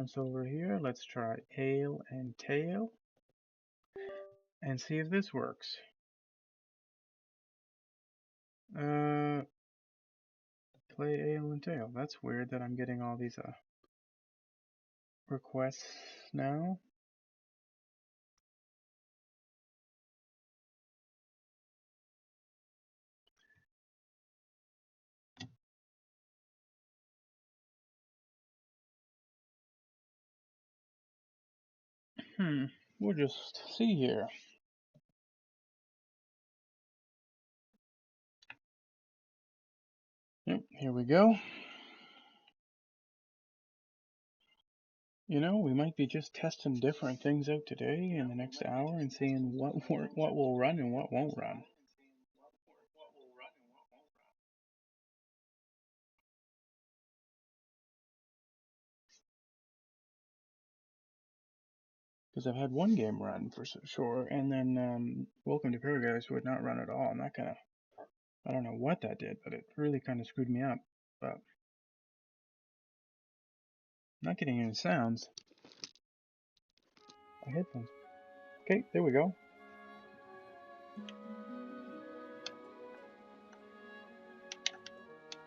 Once over here, let's try ale and tail and see if this works. Play ale and tail. That's weird that I'm getting all these requests now. We'll just see here. Yep, here we go. You know, we might be just testing different things out today in the next hour and seeing what will run and what won't run. Because I've had one game run for sure, and then Welcome to Paradise would not run at all, and that kind of, I don't know what that did, but it really kind of screwed me up. But not getting any sounds. My headphones. Okay, there we go.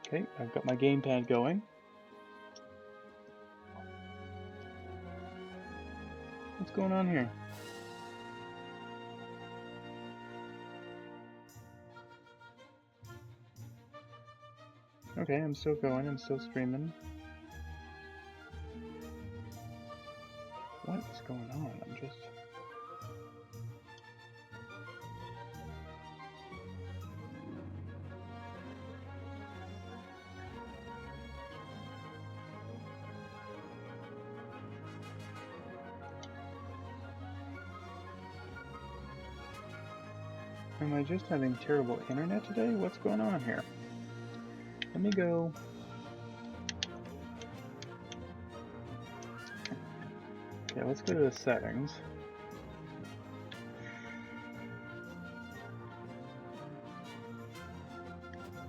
Okay, I've got my gamepad going. What's going on here? Okay, I'm still going, I'm still streaming. What is going on? I'm just... Am I just having terrible internet today? What's going on here? Let me go... Okay, let's go to the settings.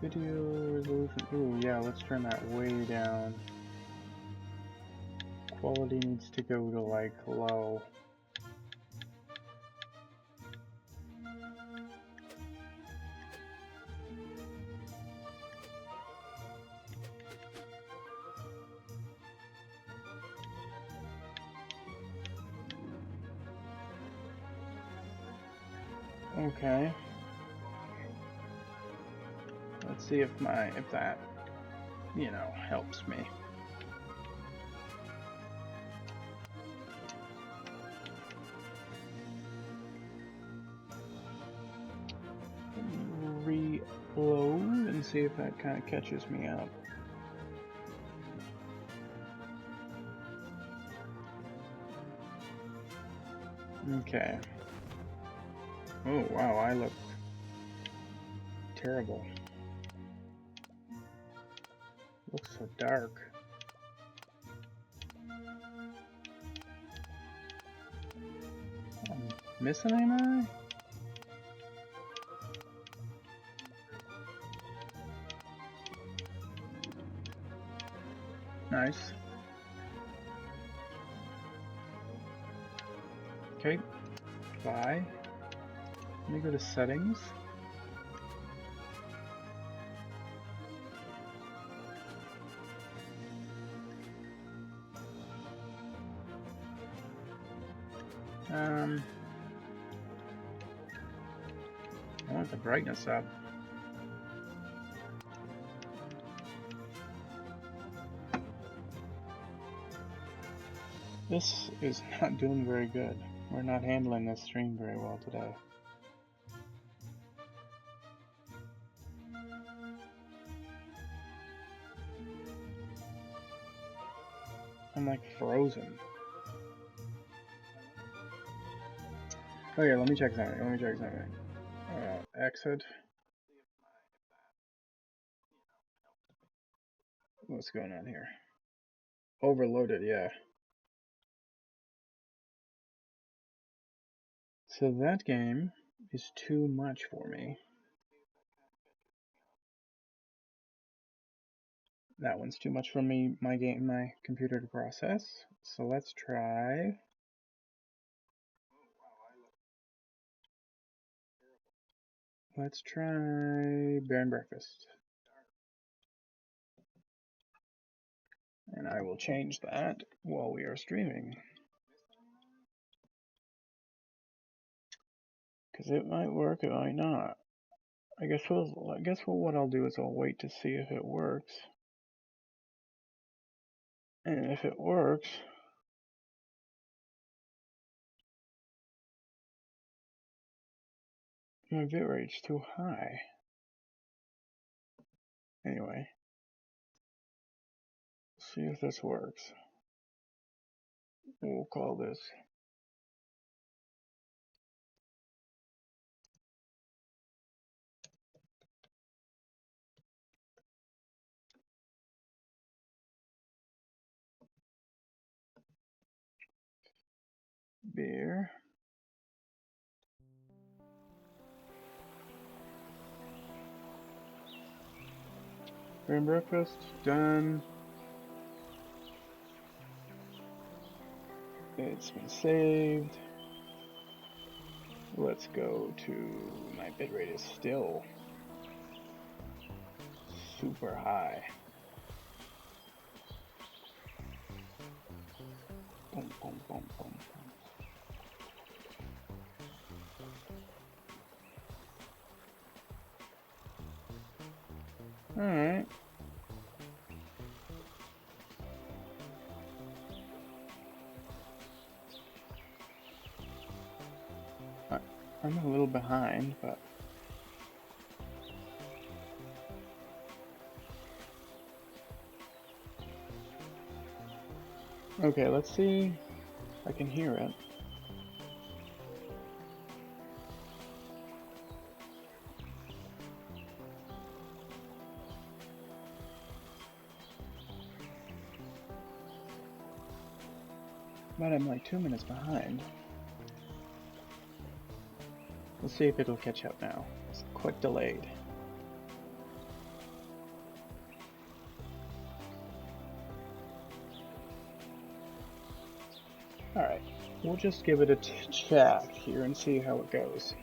Video resolution. Ooh, yeah, let's turn that way down. Quality needs to go to like low. Okay. Let's see if that, you know, helps me. Reload and see if that kind of catches me up. Okay. Oh wow, I look terrible. Looks so dark. I'm missing an eye? Nice. Okay. Bye. Let me go to settings. I want the brightness up. This is not doing very good. We're not handling this stream very well today. I'm like frozen. Oh yeah, let me check something. Exit. What's going on here? Overloaded, yeah. So that game is too much for me. That one's too much for me, my computer to process. So let's try. Let's try bear and breakfast. And I will change that while we are streaming. Because it might work, it might not. I guess what I'll do is I'll wait to see if it works. And if it works, my bitrate's too high. Anyway, see if this works. We'll call this beer. Bear and breakfast, done. It's been saved. Let's go to, my bitrate is still super high. Boom, boom, boom, boom. Alright. I'm a little behind, but okay, let's see if I can hear it. But I'm like 2 minutes behind. Let's see if it'll catch up now. It's quite delayed. Alright, we'll just give it a check here and see how it goes.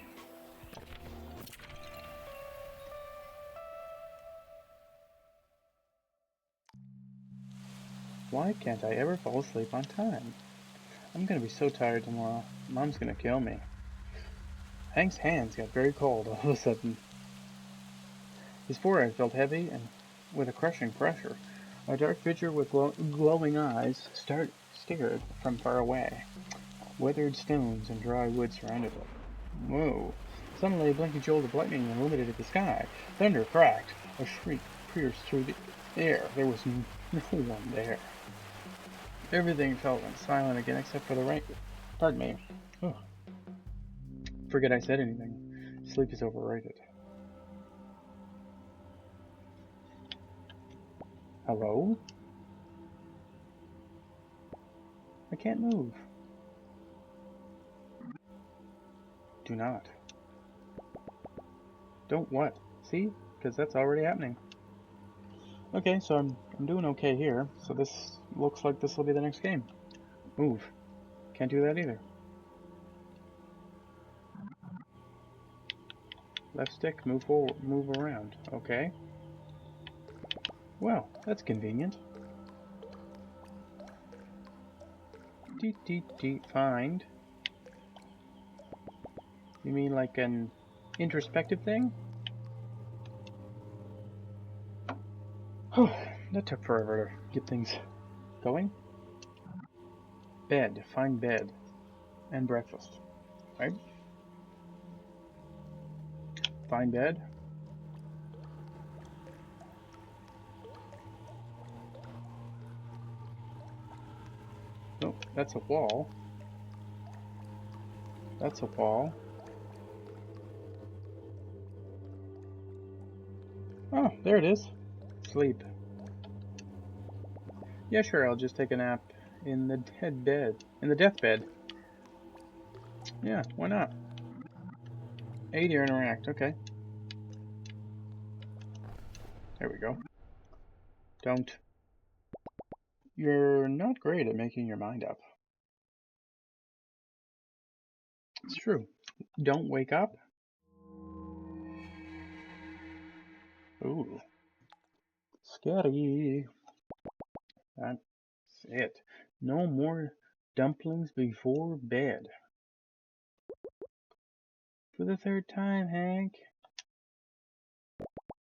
Why can't I ever fall asleep on time? I'm gonna be so tired tomorrow. Mom's gonna kill me. Hank's hands got very cold all of a sudden. His forehead felt heavy and with a crushing pressure. A dark figure with glowing eyes stared from far away. Weathered stones and dry wood surrounded it. Whoa. Suddenly a blinking jolt of lightning illuminated the sky. Thunder cracked. A shriek pierced through the air. There was no one there. Everything felt silent again except for the rain. Pardon me. Oh. Forget I said anything. Sleep is overrated. Hello? I can't move. Do not. Don't what? See? Because that's already happening. Okay, so I'm doing okay here. So this looks like this will be the next game. Move. Can't do that either. Left stick, move forward, move around. Okay. Well, that's convenient. Find. You mean like an introspective thing? Oh, that took forever to get things going. Bed. Find bed. And breakfast. Right? Find bed. Oh, that's a wall. That's a wall. Oh, there it is. Sleep. Yeah, sure, I'll just take a nap in the dead bed. In the deathbed. Yeah, why not? 80 or interact, okay. There we go. Don't. You're not great at making your mind up. It's true. Don't wake up. Ooh, scary. That's it. No more dumplings before bed. For the third time, Hank.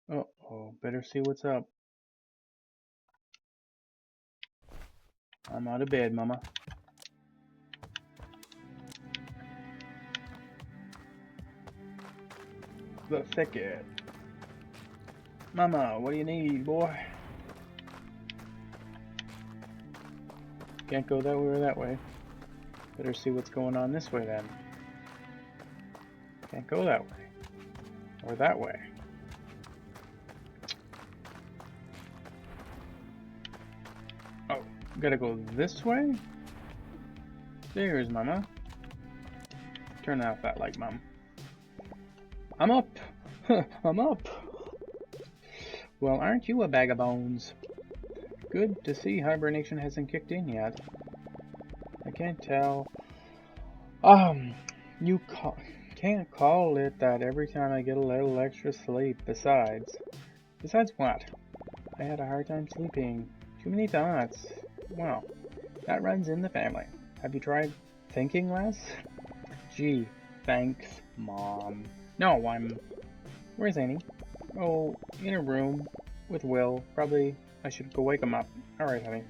Uh-oh, better see what's up. I'm out of bed, Mama. The thicket. Mama, what do you need, boy? Can't go that way or that way. Better see what's going on this way then. Can't go that way. Or that way. Oh, gotta go this way? There's Mama. Turn off that light, Mom. I'm up! I'm up! Well, aren't you a bag of bones? Good to see hibernation hasn't kicked in yet. I can't tell. You can't call it that every time I get a little extra sleep. Besides what? I had a hard time sleeping. Too many thoughts. Well, that runs in the family. Have you tried thinking less? Gee, thanks, Mom. No, where's Annie? Oh, in a room with Will. Probably I should go wake him up. Alright, honey.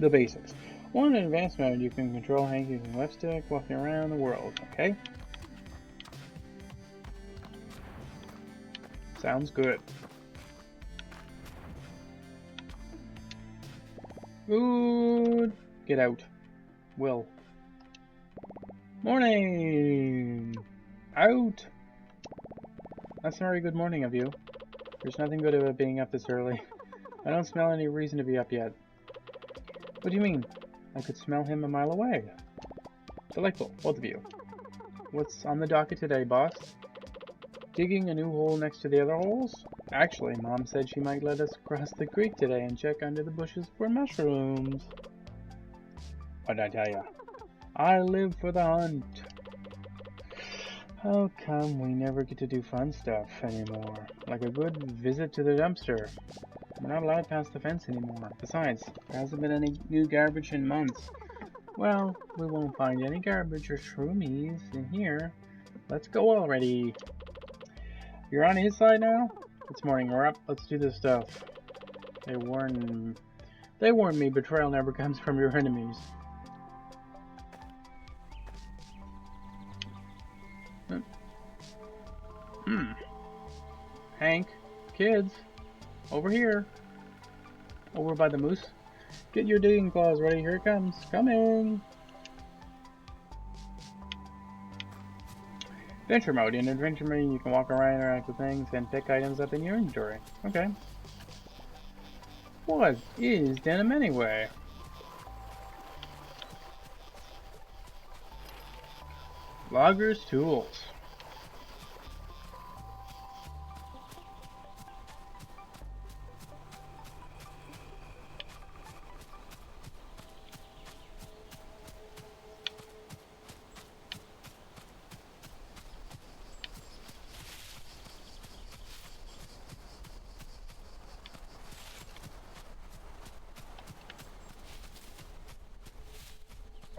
The basics. One, in advanced mode, you can control Hank using left stick, walking around the world, okay? Sounds good. Good. Get out. Will. Morning! Out! That's a very good morning of you. There's nothing good about being up this early. I don't smell any reason to be up yet. What do you mean? I could smell him a mile away. Delightful, both of you. What's on the docket today, boss? Digging a new hole next to the other holes? Actually, Mom said she might let us cross the creek today and check under the bushes for mushrooms. What'd I tell ya? I live for the hunt. How come we never get to do fun stuff anymore? Like a good visit to the dumpster. We're not allowed past the fence anymore. Besides, there hasn't been any new garbage in months. Well, we won't find any garbage or shroomies in here. Let's go already. You're on his side now? It's morning, we're up. Let's do this stuff. They warned me betrayal never comes from your enemies. Hank, kids, over here. Over by the moose. Get your digging claws ready, here it comes. Coming! Adventure mode. In adventure mode, you can walk around, interact with things, and pick items up in your inventory. Okay. What is denim anyway? Logger's tools.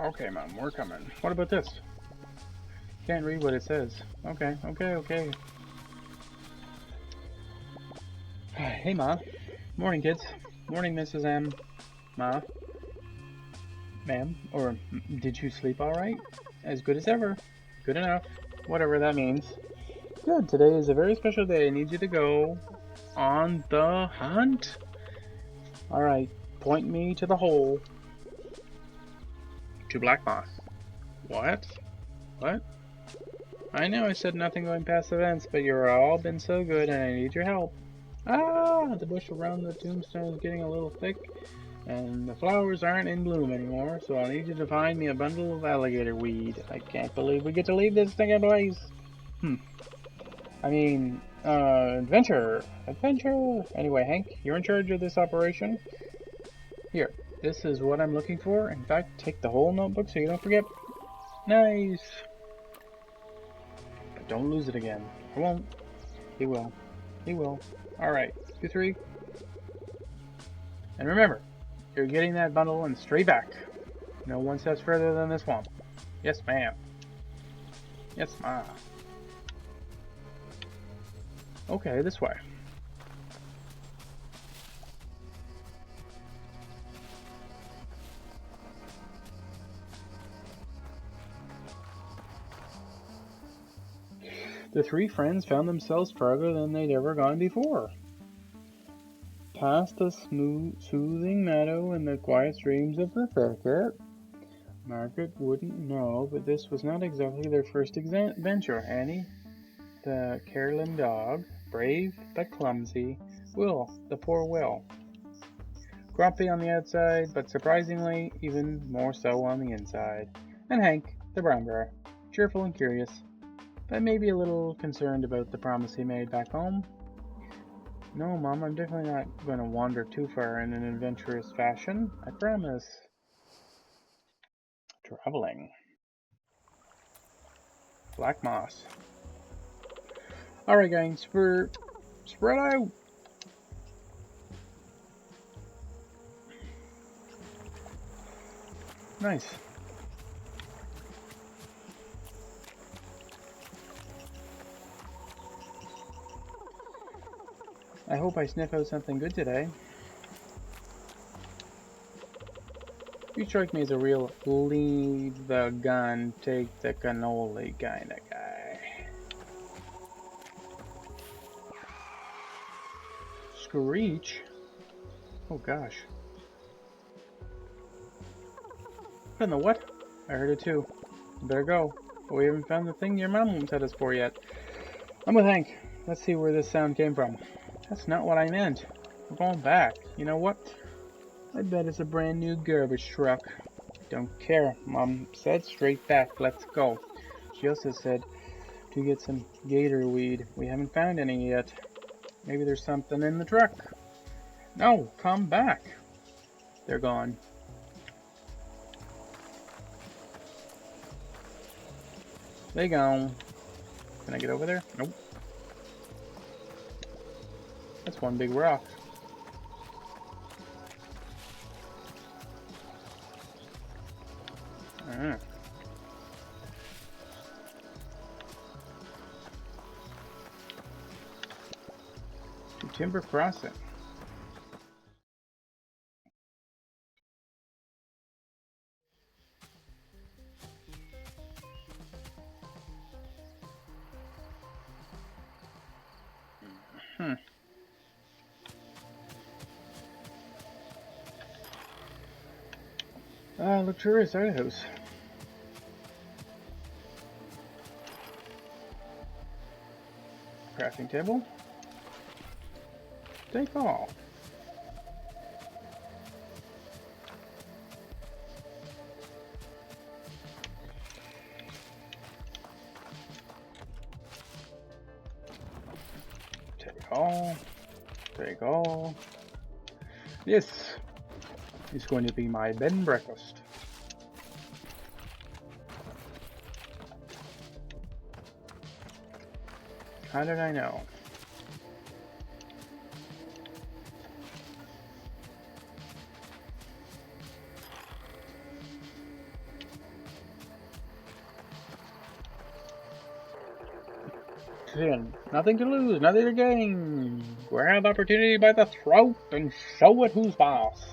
Okay, Mom, we're coming. What about this? Can't read what it says. Okay. Hey, Ma. Morning, kids. Morning, Mrs. M. Ma. Ma'am? Or, did you sleep alright? As good as ever. Good enough. Whatever that means. Good, today is a very special day. I need you to go on the hunt. Alright, point me to the hole. To Black Moss. What? What? I know I said nothing going past the fence, but you've all been so good and I need your help. Ah! The bush around the tombstone is getting a little thick, and the flowers aren't in bloom anymore, so I'll need you to find me a bundle of alligator weed. I can't believe we get to leave this thing twice. I mean, adventure. Anyway, Hank, you're in charge of this operation. Here, This is what I'm looking for. In fact, take the whole notebook so you don't forget. Nice! But don't lose it again. I won't. He will. He will. Alright, you three. And remember, you're getting that bundle and straight back. No one steps further than this swamp. Yes, ma'am. Yes, ma. Okay, this way. The three friends found themselves farther than they'd ever gone before. Past the soothing meadow and the quiet streams of the thicket. Margaret wouldn't know, but this was not exactly their first adventure. Annie, the Caroline dog, brave but clumsy. Will, the poor Will. Grumpy on the outside, but surprisingly even more so on the inside. And Hank, the brown bear, cheerful and curious, but maybe a little concerned about the promise he made back home. No, Mom, I'm definitely not going to wander too far in an adventurous fashion. I promise. Traveling. Black moss. Alright, gang, spread out. Nice. I hope I sniff out something good today. You strike me as a real leave the gun, take the cannoli kind of guy. Screech? Oh gosh. What in the what? I heard it too. Better go. But we haven't found the thing your mom won't set us for yet. I'm with Hank. Let's see where this sound came from. That's not what I meant. We're going back. You know what? I bet it's a brand new garbage truck. Don't care. Mom said straight back. Let's go. She also said to get some gator weed. We haven't found any yet. Maybe there's something in the truck. No, come back. They're gone. They gone. Can I get over there? Nope. That's one big rock. To Timber Crossing. Luxurious outhouse. Crafting table. Take all. Take all. Take all. This is going to be my bed and breakfast. How did I know? Nothing to lose, nothing to gain. Grab opportunity by the throat and show it who's boss.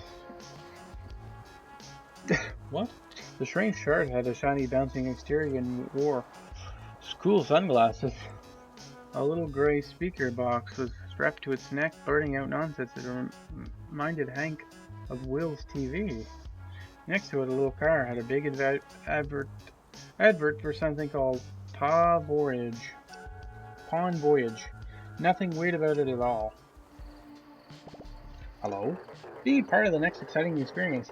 What? The strange shard had a shiny bouncing exterior and wore school sunglasses. A little gray speaker box was strapped to its neck, blurting out nonsense that reminded Hank of Will's TV. Next to it, a little car had a big advert for something called Pawn Voyage. Nothing weird about it at all. Hello? Be part of the next exciting experience.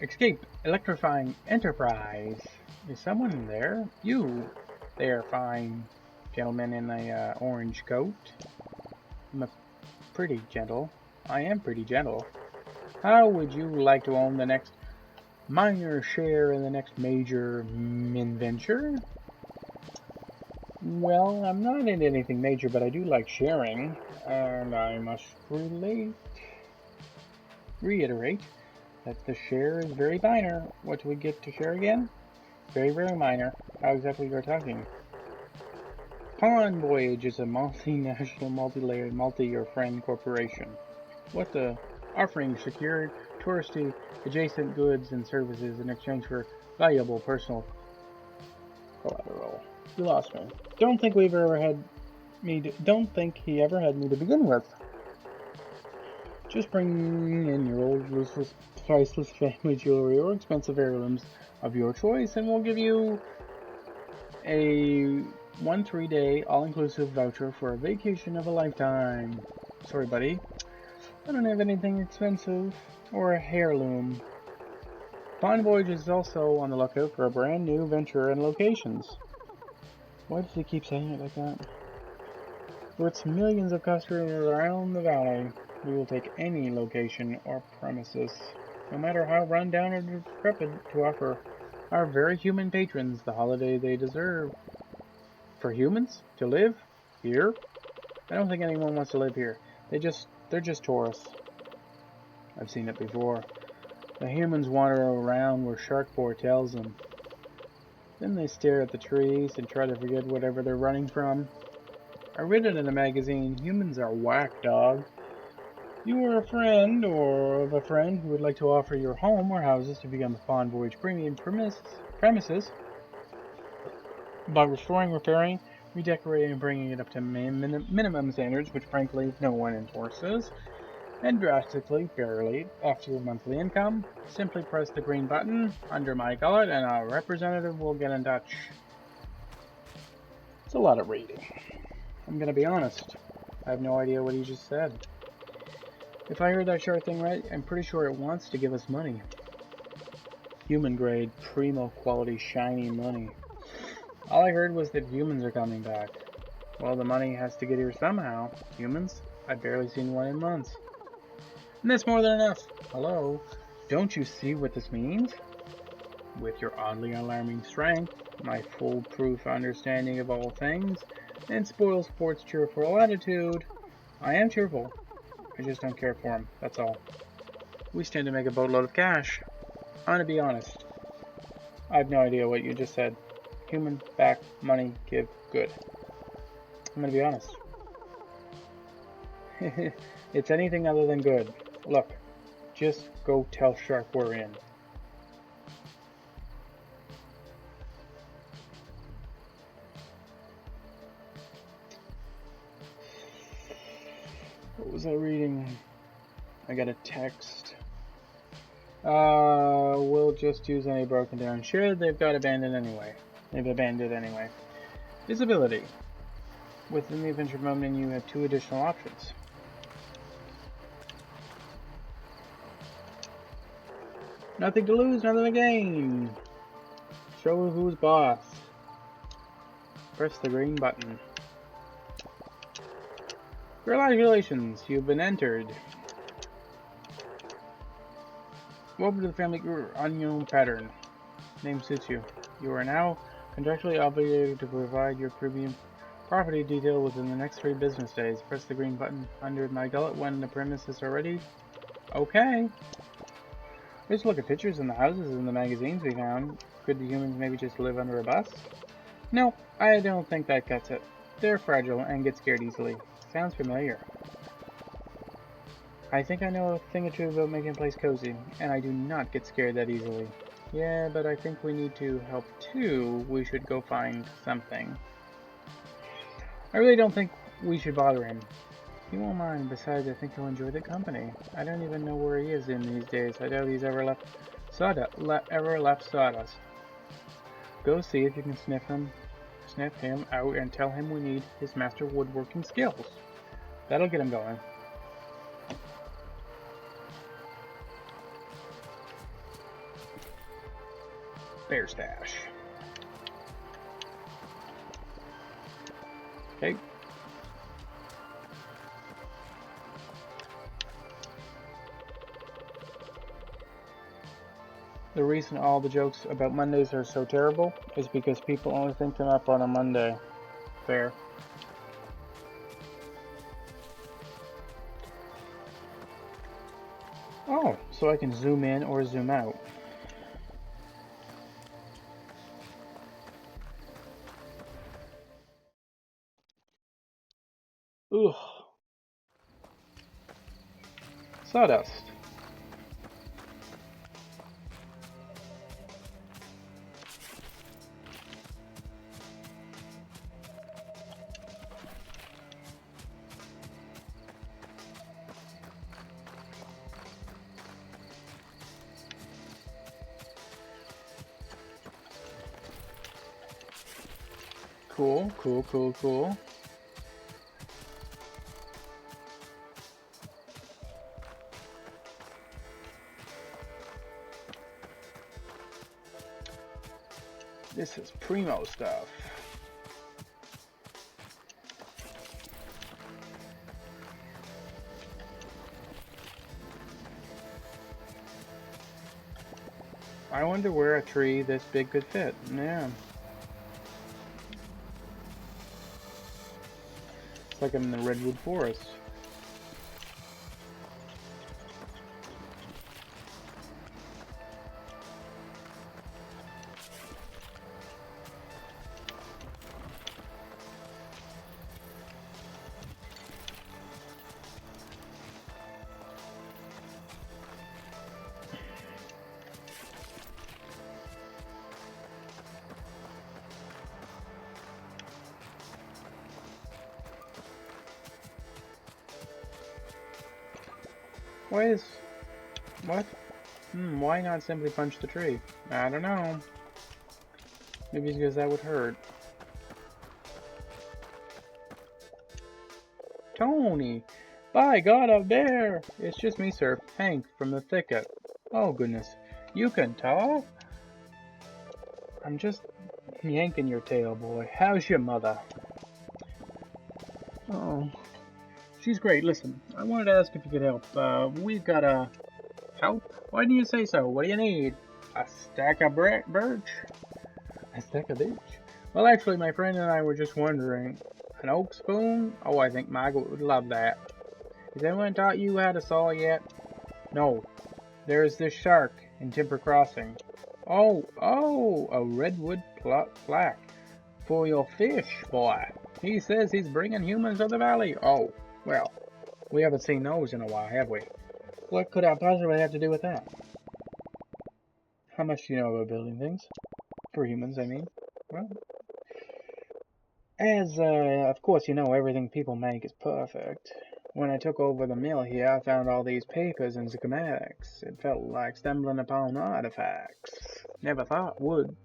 Escape electrifying enterprise. Is someone there? You there, fine gentleman in the orange coat. I am pretty gentle. How would you like to own the next minor share in the next major venture? Well, I'm not into anything major, but I do like sharing, and I must reiterate that the share is very minor. What do we get to share again? Very, very minor. How exactly you're talking? Pawn Voyage is a multinational, multi-layered, multi-year friend corporation. What the? Offering secured, touristy, adjacent goods and services in exchange for valuable personal collateral. You lost me. Don't think don't think he ever had me to begin with. Just bring in your old, useless, priceless family jewelry or expensive heirlooms of your choice, and we'll give you a 3-day all-inclusive voucher for a vacation of a lifetime. Sorry, buddy. I don't have anything expensive or a heirloom. Pawn Voyage is also on the lookout for a brand new venture and locations. Why does he keep saying it like that? For its millions of customers around the valley, we will take any location or premises, no matter how run down or decrepit, to offer our very human patrons the holiday they deserve. For humans to live here? I don't think anyone wants to live here. They're just tourists. I've seen it before. The humans wander around where Sharkboy tells them. Then they stare at the trees and try to forget whatever they're running from. I read it in a magazine. Humans are whack, dog. You are a friend or of a friend who would like to offer your home or houses to become a Pawn Voyage premium premises by restoring, repairing, redecorating, and bringing it up to minimum standards, which frankly no one enforces, and drastically barely after your monthly income. Simply press the green button under my gullet and a representative will get in touch. It's a lot of reading. I'm gonna be honest. I have no idea what he just said. If I heard that shark thing right, I'm pretty sure it wants to give us money. Human grade, primo quality, shiny money. All I heard was that humans are coming back. Well, the money has to get here somehow. Humans? I've barely seen one in months. And that's more than enough. Hello? Don't you see what this means? With your oddly alarming strength, my foolproof understanding of all things, and spoil sport's cheerful attitude, I am cheerful. I just don't care for him, that's all. We stand to make a boatload of cash. I'm gonna be honest. I have no idea what you just said. Human, back, money, give, good. I'm gonna be honest. It's anything other than good. Look, just go tell Shark we're in. What was I reading? I got a text. We'll just use any broken down share they've abandoned anyway. Visibility. Within the adventure mode menu, you have 2 additional options. Nothing to lose, nothing to gain. Show who's boss. Press the green button. Congratulations, you've been entered. Welcome to the family group unknown pattern. Name suits you. You are now contractually obligated to provide your premium property detail within the next 3 business days. Press the green button under my gullet when the premises are ready. Okay. Let's look at pictures in the houses and the magazines we found. Could the humans maybe just live under a bus? No, I don't think that cuts it. They're fragile and get scared easily. Sounds familiar. I think I know a thing or two about making a place cozy, and I do not get scared that easily. Yeah, but I think we need to help too. We should go find something. I really don't think we should bother him. He won't mind. Besides, I think he'll enjoy the company. I don't even know where he is in these days. I doubt he's ever left Sawdust. Go see if you can sniff him out and tell him we need his master woodworking skills. That'll get him going. Bear stash. Okay. The reason all the jokes about Mondays are so terrible is because people only think them up on a Monday. Fair. Oh, so I can zoom in or zoom out. Ugh. Sawdust. Cool, cool, cool, cool. This is primo stuff. I wonder where a tree this big could fit. Yeah. It's like I'm in the redwood forest. What? Why not simply punch the tree? I don't know. Maybe it's because that would hurt. Tony! By God, a bear! It's just me, sir. Hank, from the thicket. Oh, goodness. You can talk? I'm just yanking your tail, boy. How's your mother? Oh, she's great. Listen, I wanted to ask if you could help. We've got a... Help? Why didn't you say so? What do you need? A stack of birch? A stack of birch? Well, actually, my friend and I were just wondering. An oak spoon? Oh, I think Margaret would love that. Has anyone taught you how to saw yet? No. There's this shark in Timber Crossing. Oh, a redwood plaque. For your fish, boy. He says he's bringing humans to the valley. Oh, well, we haven't seen those in a while, have we? What could I possibly have to do with that? How much do you know about building things? For humans, I mean. Well, of course you know, everything people make is perfect. When I took over the mill here, I found all these papers and schematics. It felt like stumbling upon artifacts. Never thought wood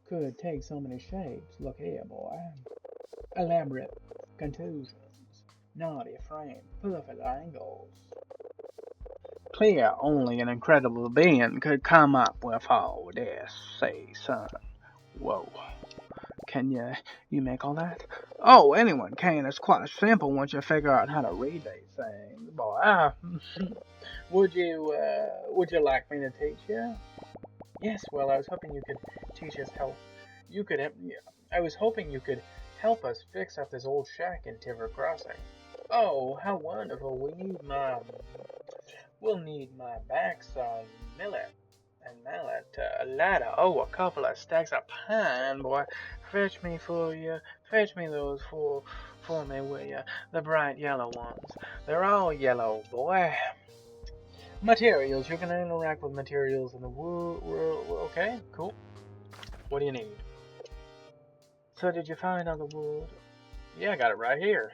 could take so many shapes. Look here, boy. Elaborate contusions, naughty frame, perfect angles. Clear only an incredible being could come up with all this, say, son. Whoa. Can you make all that? Oh, anyone can. It's quite simple once you figure out how to read these things. Boy, would you like me to teach you? Yes, well, I was hoping you could teach us how I was hoping you could help us fix up this old shack in Timber Crossing. Oh, how wonderful. We'll need my backsaw, millet, and mallet, a ladder, oh, a couple of stacks of pine, boy. Fetch me those for me, will ya? The bright yellow ones. They're all yellow, boy. Materials, you can interact with materials in the wood, okay, cool. What do you need? So did you find all the wood? Yeah, I got it right here.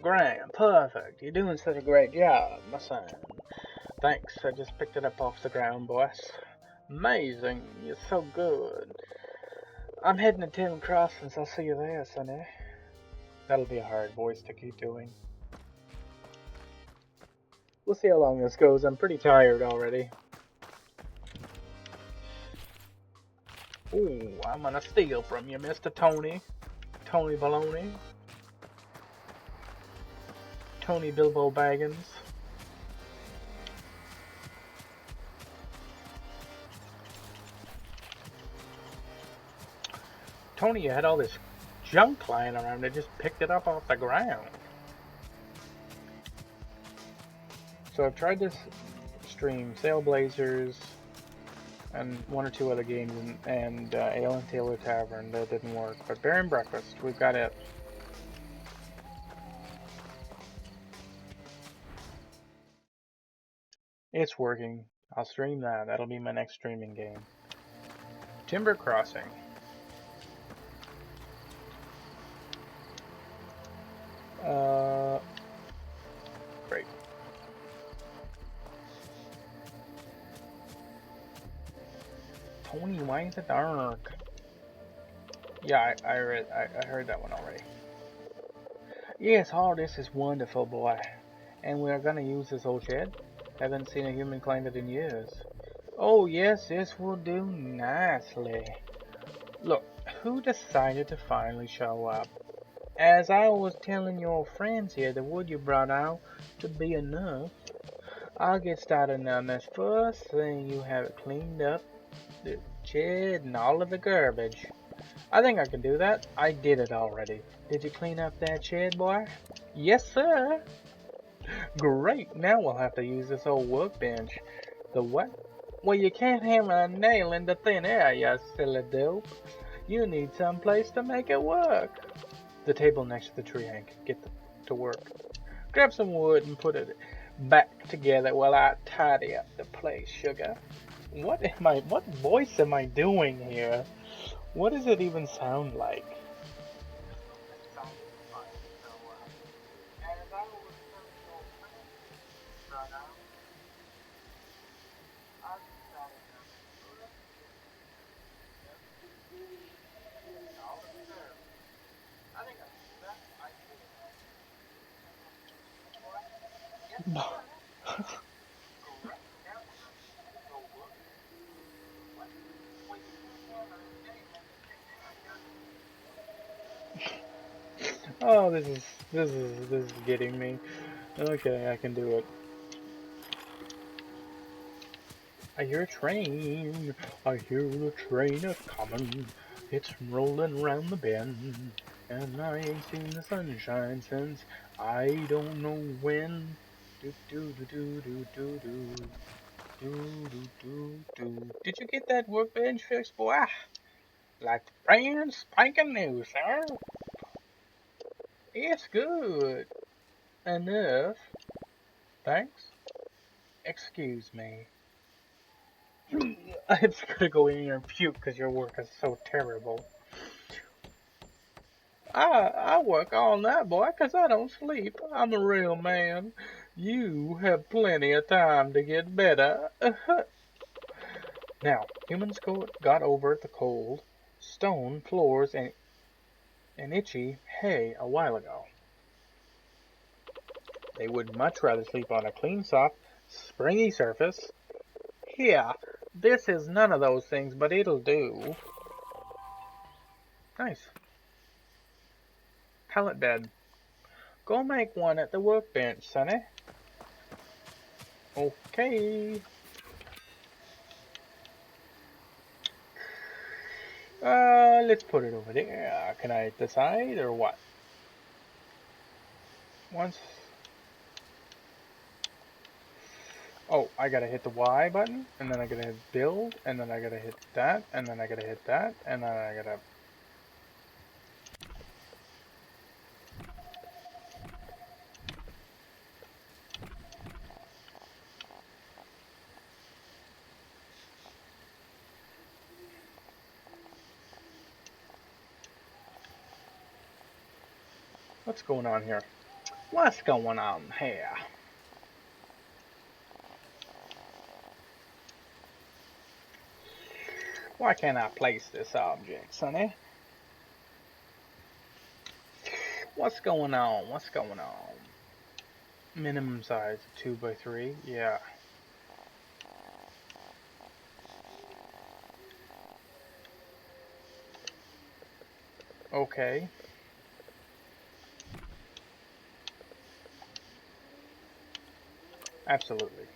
Grand, perfect. You're doing such a great job, my son. Thanks, I just picked it up off the ground, boss. Amazing, you're so good. I'm heading to Timber Crossing, so I'll see you there, sonny. That'll be a hard voice to keep doing. We'll see how long this goes. I'm pretty tired already. Ooh, I'm gonna steal from you, Mr. Tony. Tony Baloney. Tony Bilbo Baggins. Tony had all this junk lying around. They just picked it up off the ground. So I've tried this stream, Sail Blazers, and one or two other games, and Ale and Taylor Tavern. That didn't work. But Bear and Breakfast, we've got it. It's working. I'll stream that. That'll be my next streaming game. Timber Crossing. Great. Tony, why is it dark? Yeah, I heard that one already. Yes, all this is wonderful, boy. And we're gonna use this old shed. Haven't seen a human climb it in years. Oh yes, this will do nicely. Look, who decided to finally show up? As I was telling your friends here, the wood you brought out to be enough. I'll get started on this first thing. You have it cleaned up, the shed and all of the garbage. I think I can do that. I did it already. Did you clean up that shed, boy? Yes, sir. Great. Now we'll have to use this old workbench. The what? Well, you can't hammer a nail into thin air, you silly dope. You need some place to make it work. The table next to the tree, Hank. Get to work. Grab some wood and put it back together while I tidy up the place, sugar. What voice am I doing here? What does it even sound like? Oh, this is getting me. Okay, I can do it. I hear a train. I hear a train a-comin'. It's rollin' round the bend. And I ain't seen the sunshine since I don't know when. Do do do do do do do. Do do do do. Did you get that workbench fixed, boy? Like brand spanking new, sir. It's good. Enough. Thanks. Excuse me. I'm just gonna go in here and puke because your work is so terrible. I work all night, boy, 'cause I don't sleep. I'm a real man. You have plenty of time to get better. Now, humans got over the cold, stone floors and itchy hay a while ago. They would much rather sleep on a clean, soft, springy surface. Here, this is none of those things, but it'll do. Nice. Pallet bed. Go make one at the workbench, sonny. Okay. Let's put it over there. Can I decide or what? Once. Oh, I gotta hit the Y button, and then I gotta hit build, and then I gotta hit that, and then I gotta hit that, and then I gotta. What's going on here? What's going on here? Why can't I place this object, sonny? What's going on? What's going on? Minimum size 2x3. Yeah. Okay. Absolutely.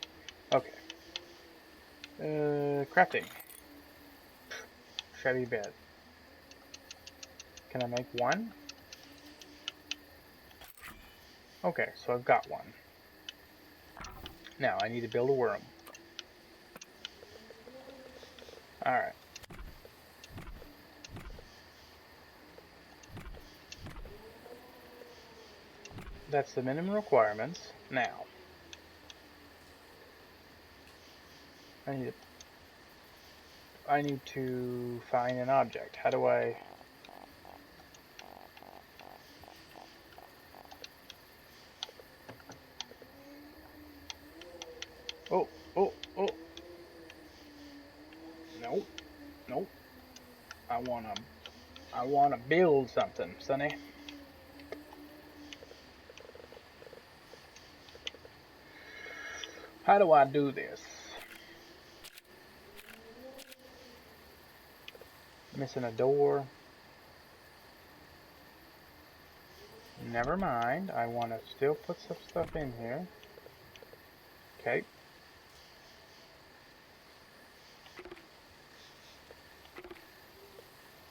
Okay. Crafting. Shabby bed. Can I make one? Okay, so I've got one. Now I need to build a worm. Alright. That's the minimum requirements. Now, I need to find an object. How do I... Oh, oh, oh. Nope, nope. I wanna build something, Sonny. How do I do this? Missing a door. Never mind. I want to still put some stuff in here. Okay.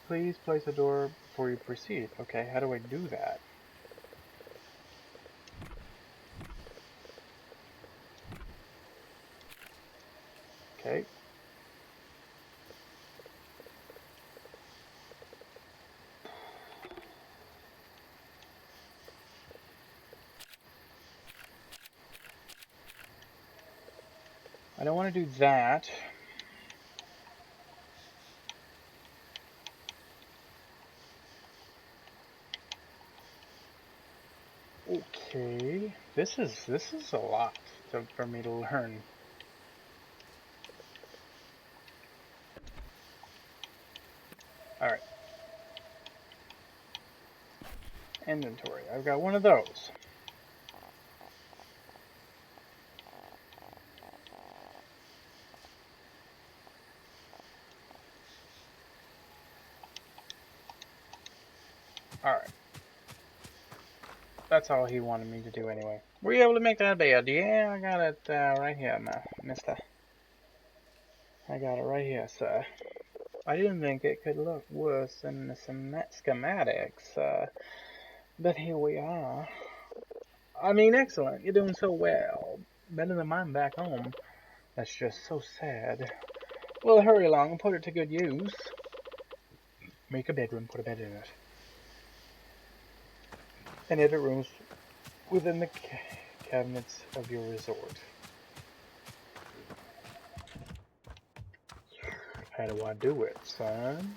Please place a door before you proceed. Okay, how do I do that? Okay. I don't want to do that. Okay. This is a lot for me to learn. Alright. Inventory. I've got one of those. Alright. That's all he wanted me to do anyway. Were you able to make that bed? Yeah, I got it right here, mister. I got it right here, sir. I didn't think it could look worse than the schematics, but here we are. I mean, excellent. You're doing so well. Better than mine back home. That's just so sad. Well, hurry along and put it to good use. Make a bedroom, put a bed in it. And edit rooms within the cabinets of your resort. How do I do it, son?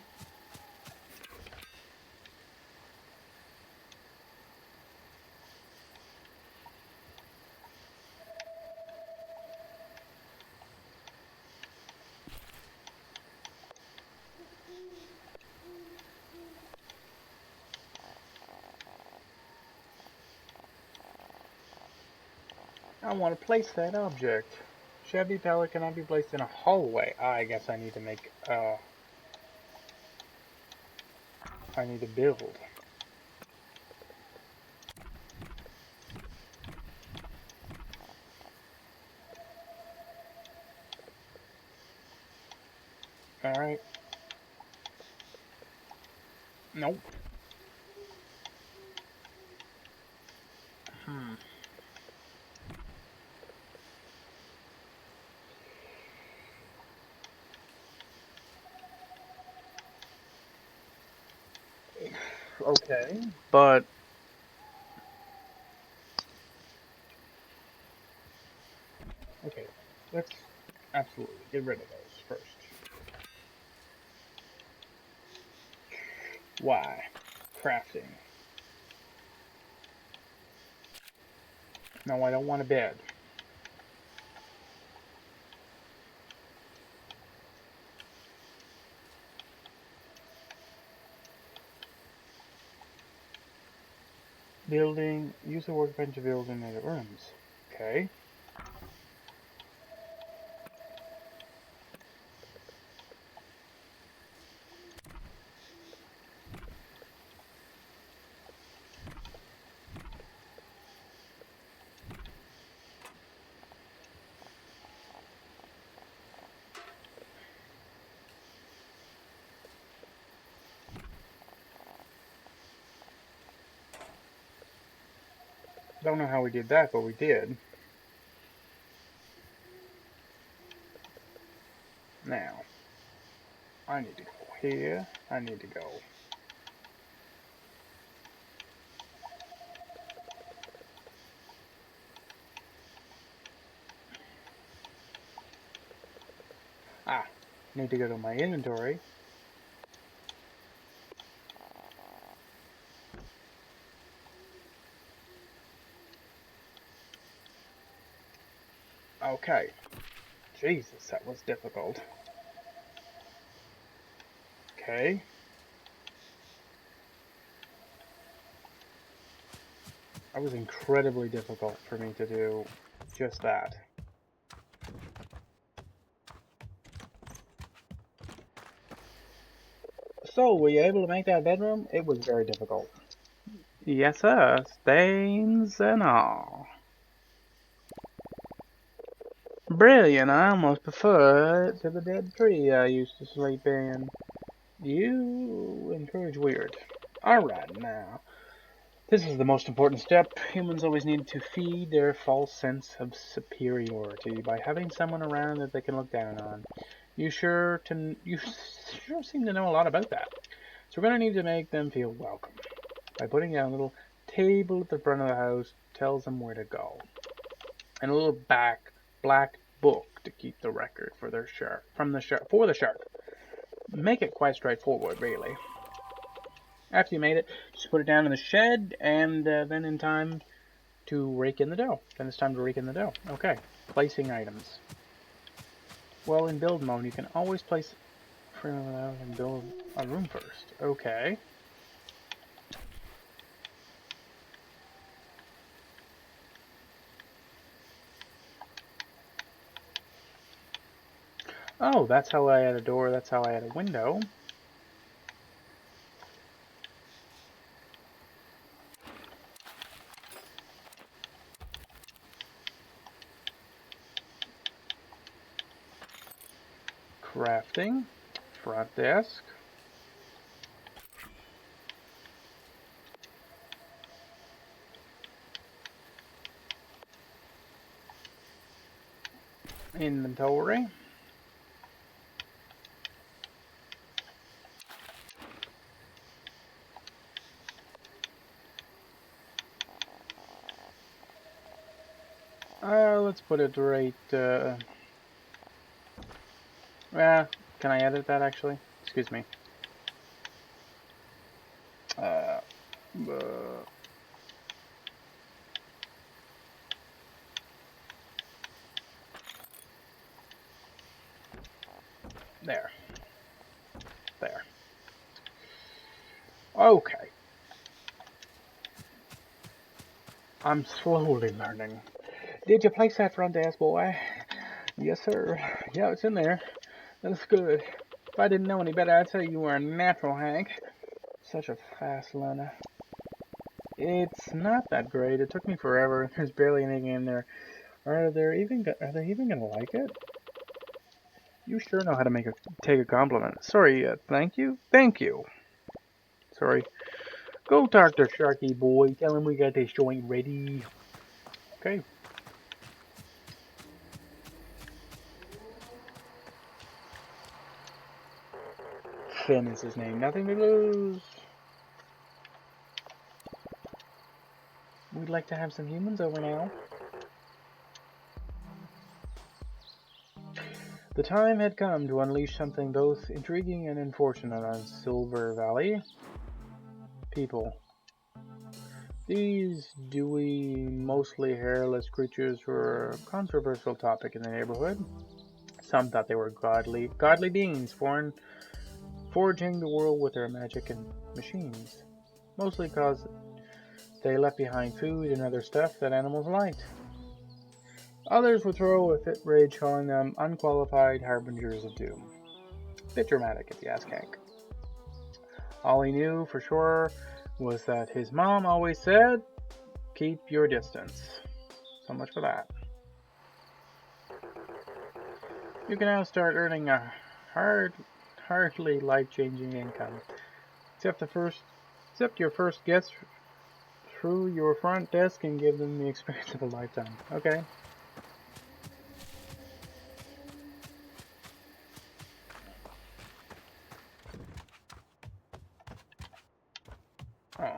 I want to place that object. Chevy pallet cannot be placed in a hallway. I guess I need to make, I need to build. Alright. Nope. Okay, but okay, let's absolutely get rid of those first. Why? Crafting. No, I don't want a bed. Building, use the workbench to build and edit rooms. Okay. Don't know how we did that, but we did. Now, I need to go here. I need to go. Ah, need to go to my inventory. Okay. Jesus, that was difficult. Okay. That was incredibly difficult for me to do just that. So, were you able to make that bedroom? It was very difficult. Yes, sir. Stains and all. Brilliant. I almost prefer it to the dead tree I used to sleep in. You encourage weird. Alright, now. This is the most important step. Humans always need to feed their false sense of superiority by having someone around that they can look down on. You sure seem to know a lot about that. So we're going to need to make them feel welcome by putting down a little table at the front of the house tells them where to go, and a little black book to keep the record for their shark for the shark. Make it quite straightforward, really. After you made it, just put it down in the shed, and then in time to rake in the dough. Then it's time to rake in the dough. Okay, placing items. Well, in build mode, you can always place and build a room first. Okay. Oh, that's how I add a door, that's how I add a window. Crafting. Front desk. Inventory. Let's put it right, can I edit that actually? Excuse me. Uh, there. There. Okay. I'm slowly learning. Did you place that front desk, boy? Yes, sir. Yeah, it's in there. That's good. If I didn't know any better, I'd say you were a natural, Hank. Such a fast learner. It's not that great. It took me forever. There's barely anything in there. Are they even gonna like it? You sure know how to take a compliment. Sorry, thank you? Thank you. Sorry. Go talk to Sharky boy. Tell him we got this joint ready. Okay. Finn is his name. Nothing to lose. We'd like to have some humans over now. The time had come to unleash something both intriguing and unfortunate on Silver Valley. People. These dewy, mostly hairless creatures were a controversial topic in the neighborhood. Some thought they were godly beings, forging the world with their magic and machines. Mostly because they left behind food and other stuff that animals liked. Others would throw a fit rage, calling them unqualified harbingers of doom. Bit dramatic, if you ask Hank. All he knew for sure was that his mom always said, keep your distance. So much for that. You can now start earning a hardly life-changing income. Except your first guest through your front desk and give them the experience of a lifetime. Okay. Oh.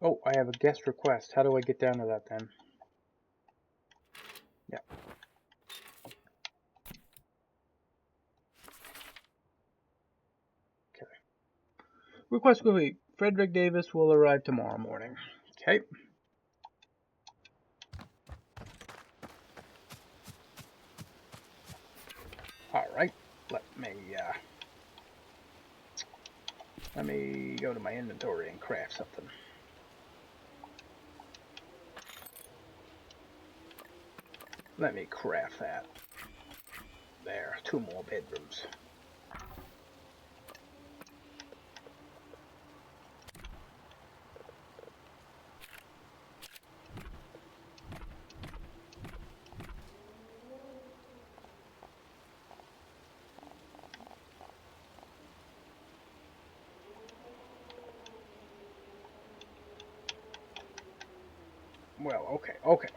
Oh, I have a guest request. How do I get down to that then? Yeah. Okay. Request complete. Frederick Davis will arrive tomorrow morning. Okay. Alright. Let me go to my inventory and craft something. Let me craft that. There, 2 more bedrooms. Well, okay. Okay.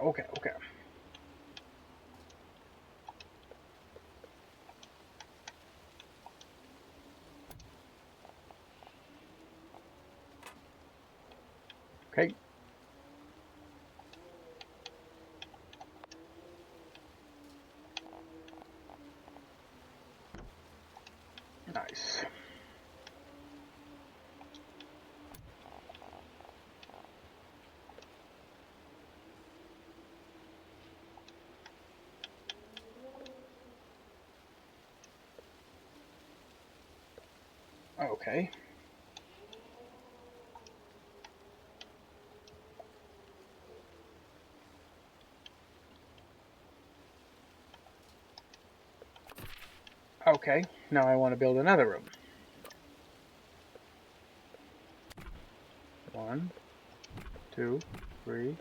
Nice. Okay. Okay. Now I want to build another room. 1, 2, 3.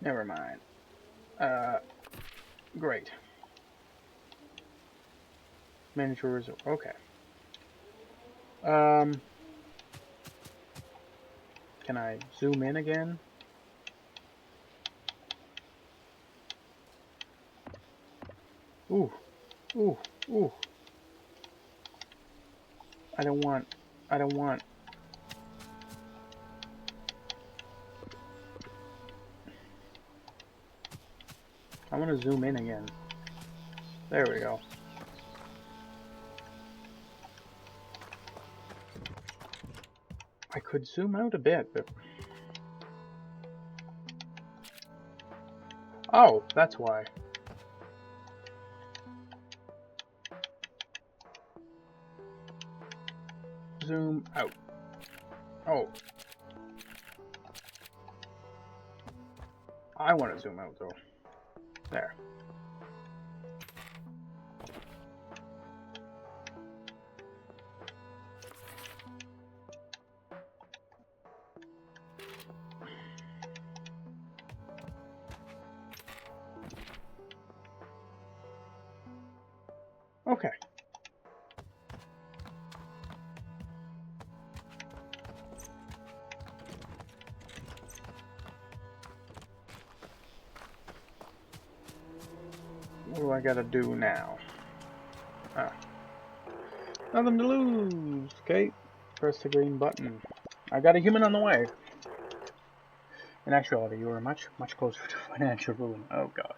Never mind. Great. Miniature resort. Okay. Can I zoom in again? Ooh. I don't want. I want to zoom in again. There we go. I could zoom out a bit, but... Oh, that's why. Zoom out. Oh. I want to zoom out, though. There. Okay. What do I gotta do now? Ah. Nothing to lose. Okay. Press the green button. I got a human on the way. In actuality, you are much closer to financial ruin. Oh god.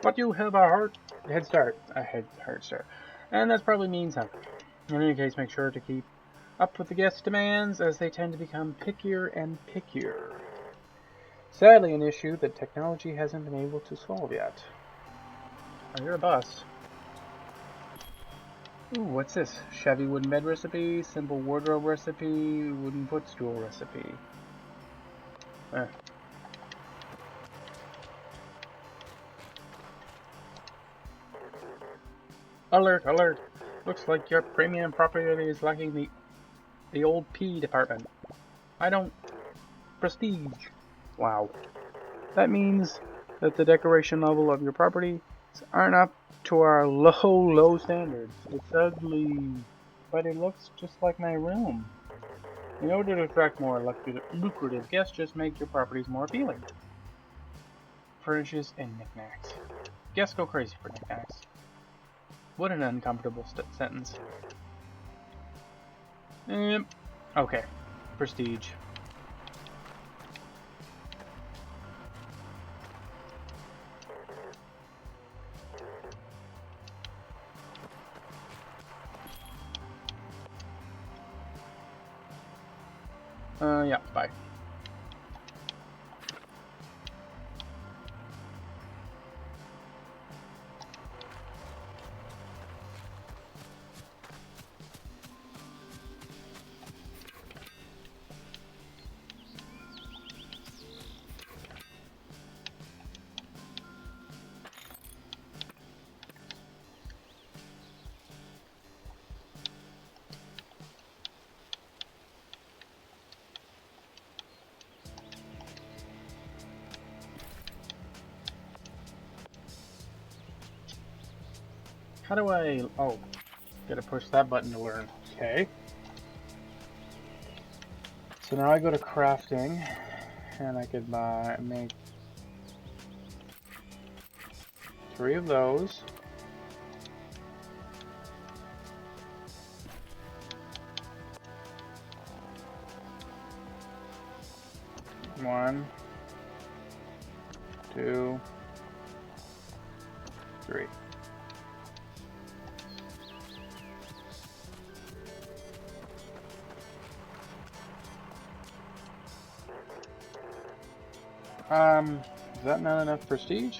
But you have a head start. A head start. And that probably means something. In any case, make sure to keep up with the guest demands, as they tend to become pickier and pickier. Sadly, an issue that technology hasn't been able to solve yet. Oh, you're a boss. Ooh, what's this? Chevy wooden bed recipe, simple wardrobe recipe, wooden footstool recipe. Alert, alert! Looks like your premium property is lacking the old P department. I don't... Prestige. Wow. That means that the decoration level of your property aren't up to our low standards. It's ugly, but it looks just like my room. In order to attract more lucrative guests, just make your properties more appealing. Furnishes and knickknacks. Guests go crazy for knickknacks. What an uncomfortable sentence. Okay. Prestige. Yeah, bye. How do I... Oh, gotta push that button to learn. Okay. So now I go to crafting, and I could make 3 of those. One, 2, 3. Is that not enough prestige?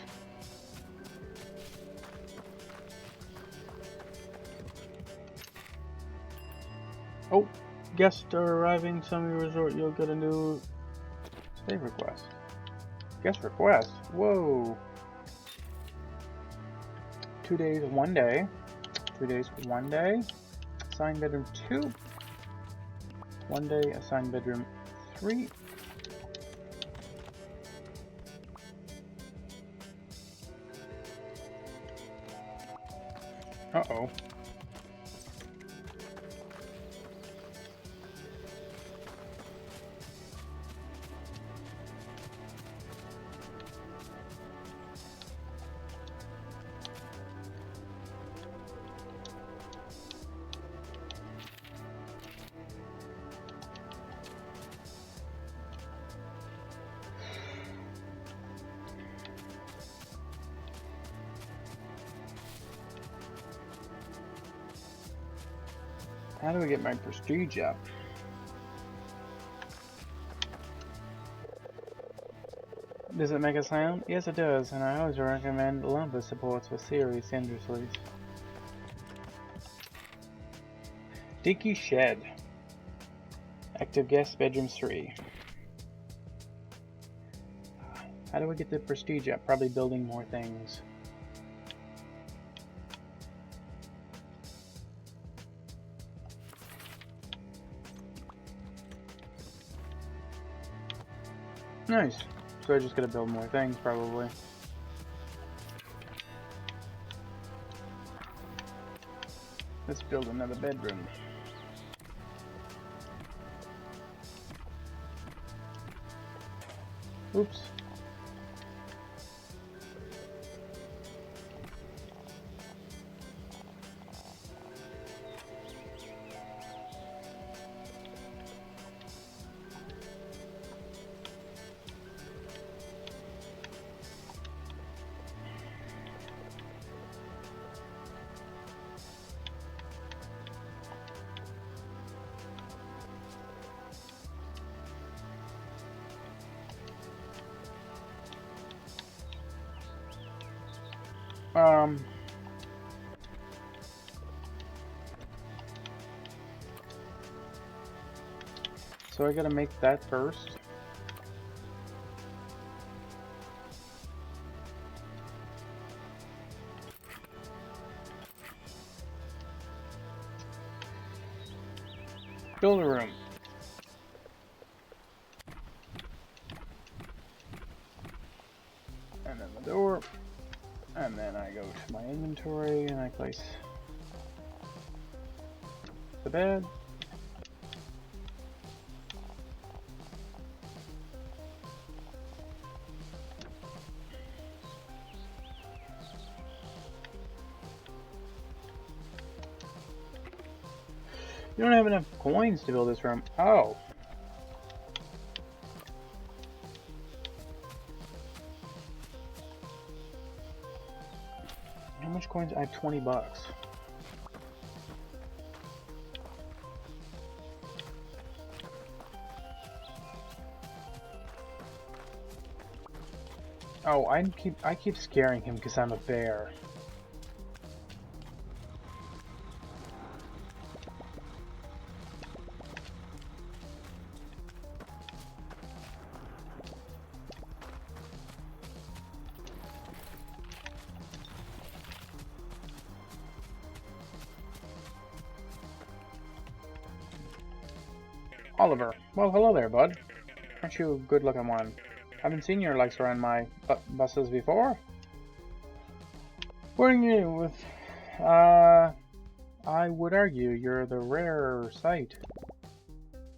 Oh, guests are arriving. Some of your resort, you'll get a new stay request. Guest request? Whoa. 2 days, 1 day. 2 days, 1 day. Assigned bedroom 2. 1 day, assigned bedroom 3. Uh-oh. How do we get my prestige up? Does it make a sound? Yes, it does, and I always recommend Olympus supports for serious injuries. Dicky Shed. Active guest bedroom 3. How do we get the prestige up? Probably building more things. Nice. So I just gotta build more things, probably. Let's build another bedroom. Oops. So I gotta make that first. Build a room. And then the door. And then I go to my inventory and I place the bed. You don't have enough coins to build this room. Oh. How much coins? I have 20 bucks. Oh, I keep scaring him because I'm a bear. Oliver. Well, hello there, bud. Aren't you a good-looking one? Haven't seen your legs around my buses before. What are you with? I would argue you're the rare sight.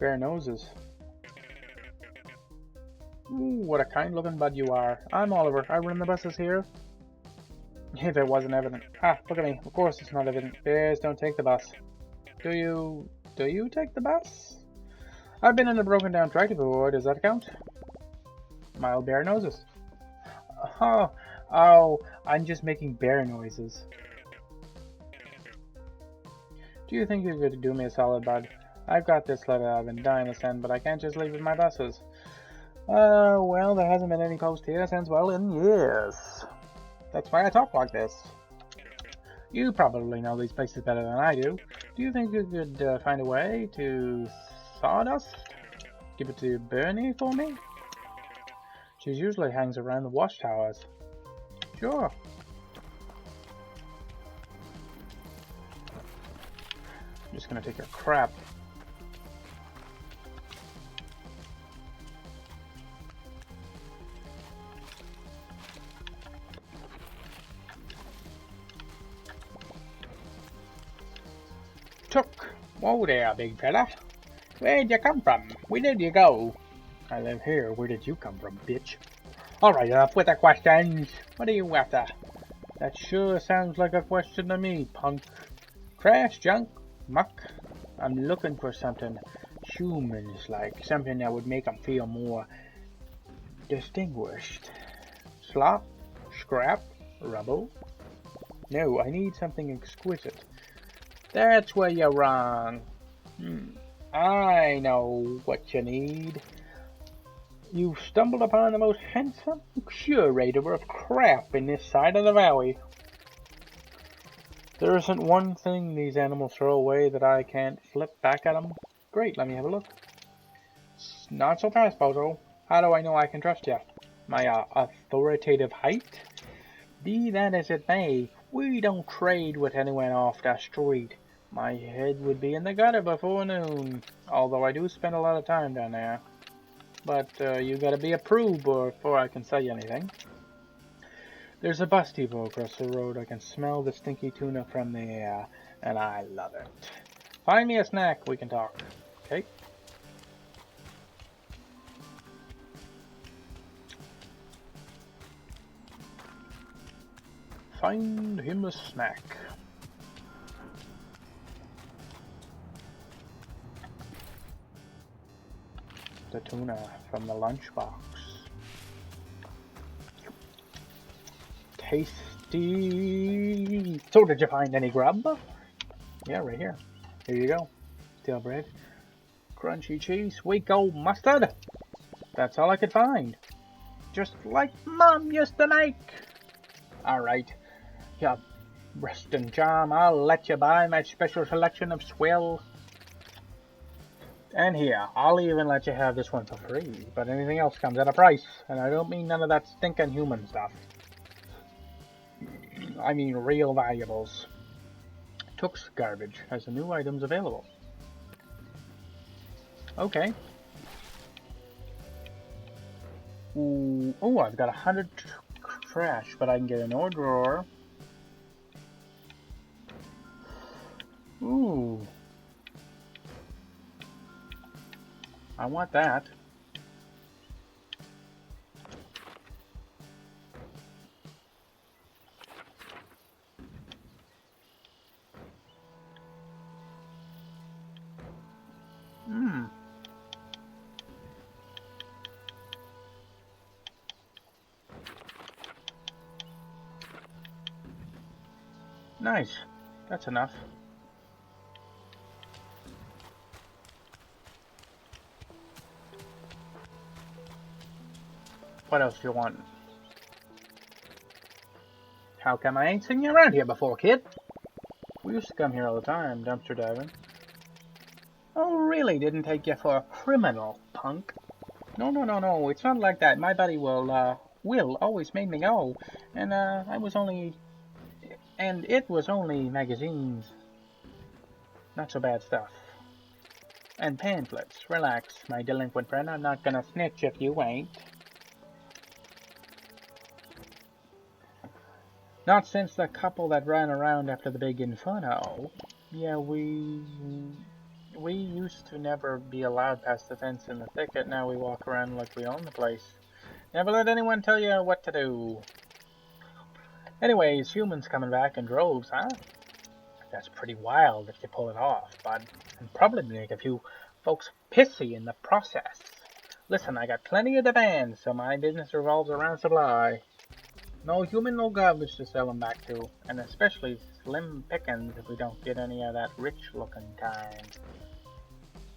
Bare noses. Ooh, what a kind-looking bud you are. I'm Oliver. I run the buses here. If it wasn't evident. Ah, look at me. Of course it's not evident. Bears don't take the bus. Do you take the bus? I've been in a broken down tractor before. Does that count? Mild bear noses. Oh, I'm just making bear noises. Do you think you could do me a solid, bud? I've got this letter I've been dying to send, but I can't just leave with my buses. Well, there hasn't been any post here since, well, in years. That's why I talk like this. You probably know these places better than I do. Do you think you could find a way to sawdust? Give it to Bernie for me? She usually hangs around the watchtowers. Sure. I'm just gonna take your crap. Took. Whoa there, big fella. Where'd you come from? Where did you go? I live here. Where did you come from, bitch? Alright, enough with the questions. What are you after? That sure sounds like a question to me, punk. Trash, junk, muck. I'm looking for something humans-like. Something that would make them feel more distinguished. Slop? Scrap? Rubble? No, I need something exquisite. That's where you're wrong. I know what you need. You've stumbled upon the most handsome curator of crap in this side of the valley. There isn't one thing these animals throw away that I can't flip back at them. Great, let me have a look. Not so fast, Bozo. How do I know I can trust you? My authoritative height? Be that as it may, we don't trade with anyone off the street. My head would be in the gutter before noon, although I do spend a lot of time down there. But you gotta be approved before I can sell you anything. There's a bus depot across the road. I can smell the stinky tuna from the air, and I love it. Find me a snack, we can talk. Okay? Find him a snack. The tuna from the lunchbox. Tasty. So did you find any grub? Yeah, right here. Here you go. Stale bread. Crunchy cheese. Sweet gold mustard. That's all I could find. Just like Mom used to make. Alright. Yeah, resting charm. I'll let you buy my special selection of swell And here, I'll even let you have this one for free, but anything else comes at a price, and I don't mean none of that stinking human stuff. I mean real valuables. Took's garbage has the new items available. Okay. Ooh, oh, I've got 100 trash, but I can get an ore drawer. Ooh. I want that. Hmm. Nice. That's enough. What else do you want? How come I ain't seen you around here before, kid? We used to come here all the time, dumpster diving. Oh, really? Didn't take you for a criminal, punk? No. It's not like that. My buddy Will always made me go. And, it was only magazines. Not so bad stuff. And pamphlets. Relax, my delinquent friend. I'm not gonna snitch if you ain't. Not since the couple that ran around after the big inferno. Yeah, we used to never be allowed past the fence in the thicket. Now we walk around like we own the place. Never let anyone tell you what to do. Anyways, humans coming back in droves, huh? That's pretty wild if you pull it off, bud. And probably make a few folks pissy in the process. Listen, I got plenty of demand, so my business revolves around supply. No human, no garbage to sell them back to, and especially slim pickings if we don't get any of that rich-looking kind.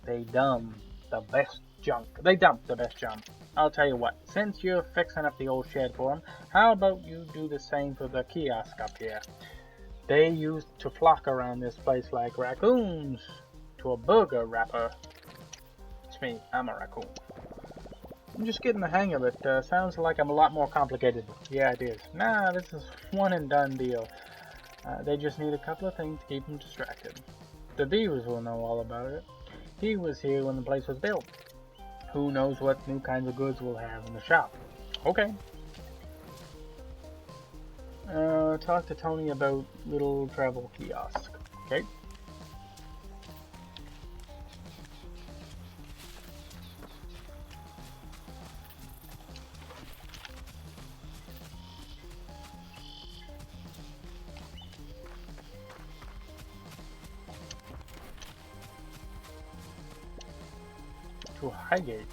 They dump the best junk. I'll tell you what, since you're fixing up the old shed for them, how about you do the same for the kiosk up here? They used to flock around this place like raccoons to a burger wrapper. It's me, I'm a raccoon. I'm just getting the hang of it. Sounds like I'm a lot more complicated. Yeah, it is. Nah, this is one and done deal. They just need a couple of things to keep them distracted. The Beavers will know all about it. He was here when the place was built. Who knows what new kinds of goods we'll have in the shop. Okay. Talk to Tony about little travel kiosk. Okay. To Highgate.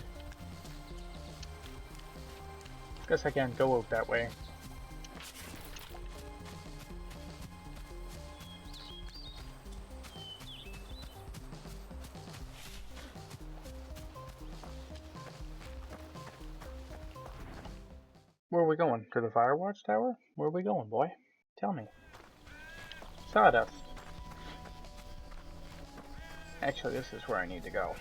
Guess I can't go out that way. Where are we going? To the Firewatch Tower? Where are we going, boy? Tell me. Sawdust. Actually, this is where I need to go.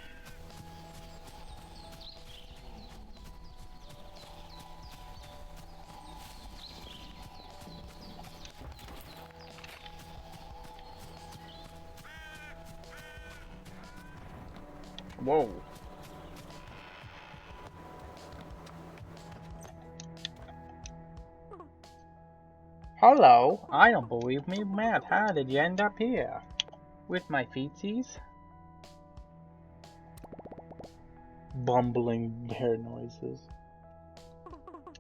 Whoa. Hello, I don't believe me, Matt. How did you end up here? With my feetsies? Bumbling bear noises.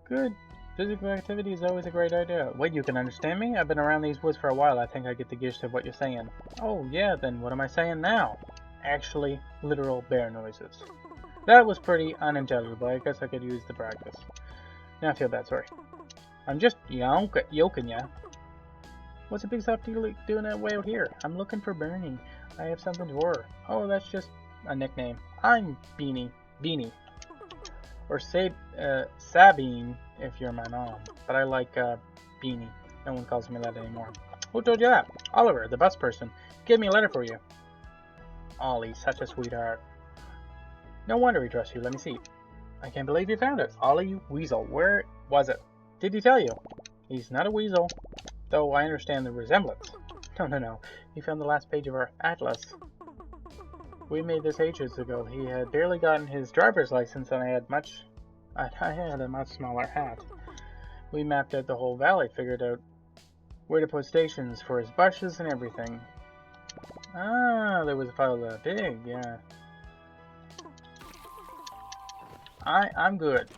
Good. Physical activity is always a great idea. Wait, you can understand me? I've been around these woods for a while. I think I get the gist of what you're saying. Oh, yeah, then what am I saying now? Actually, literal bear noises. That was pretty unintelligible. I guess I could use the practice. Now I feel bad, sorry. I'm just yoking ya. What's a big soft deal doing that way out here? I'm looking for Bernie. I have something for her. Oh, that's just a nickname. I'm Beanie. Or say Sabine if you're my mom. But I like Beanie. No one calls me that anymore. Who told you that? Oliver, the bus person. Gave me a letter for you. Ollie, such a sweetheart. No wonder he trusts you. Let me see. I can't believe you found it. Ollie Weasel. Where was it? Did he tell you? He's not a weasel, though I understand the resemblance. No. He found the last page of our atlas. We made this ages ago. He had barely gotten his driver's license, and I had a much smaller hat. We mapped out the whole valley, figured out where to put stations for his buses and everything. Ah, there was a file that big, yeah. I'm good.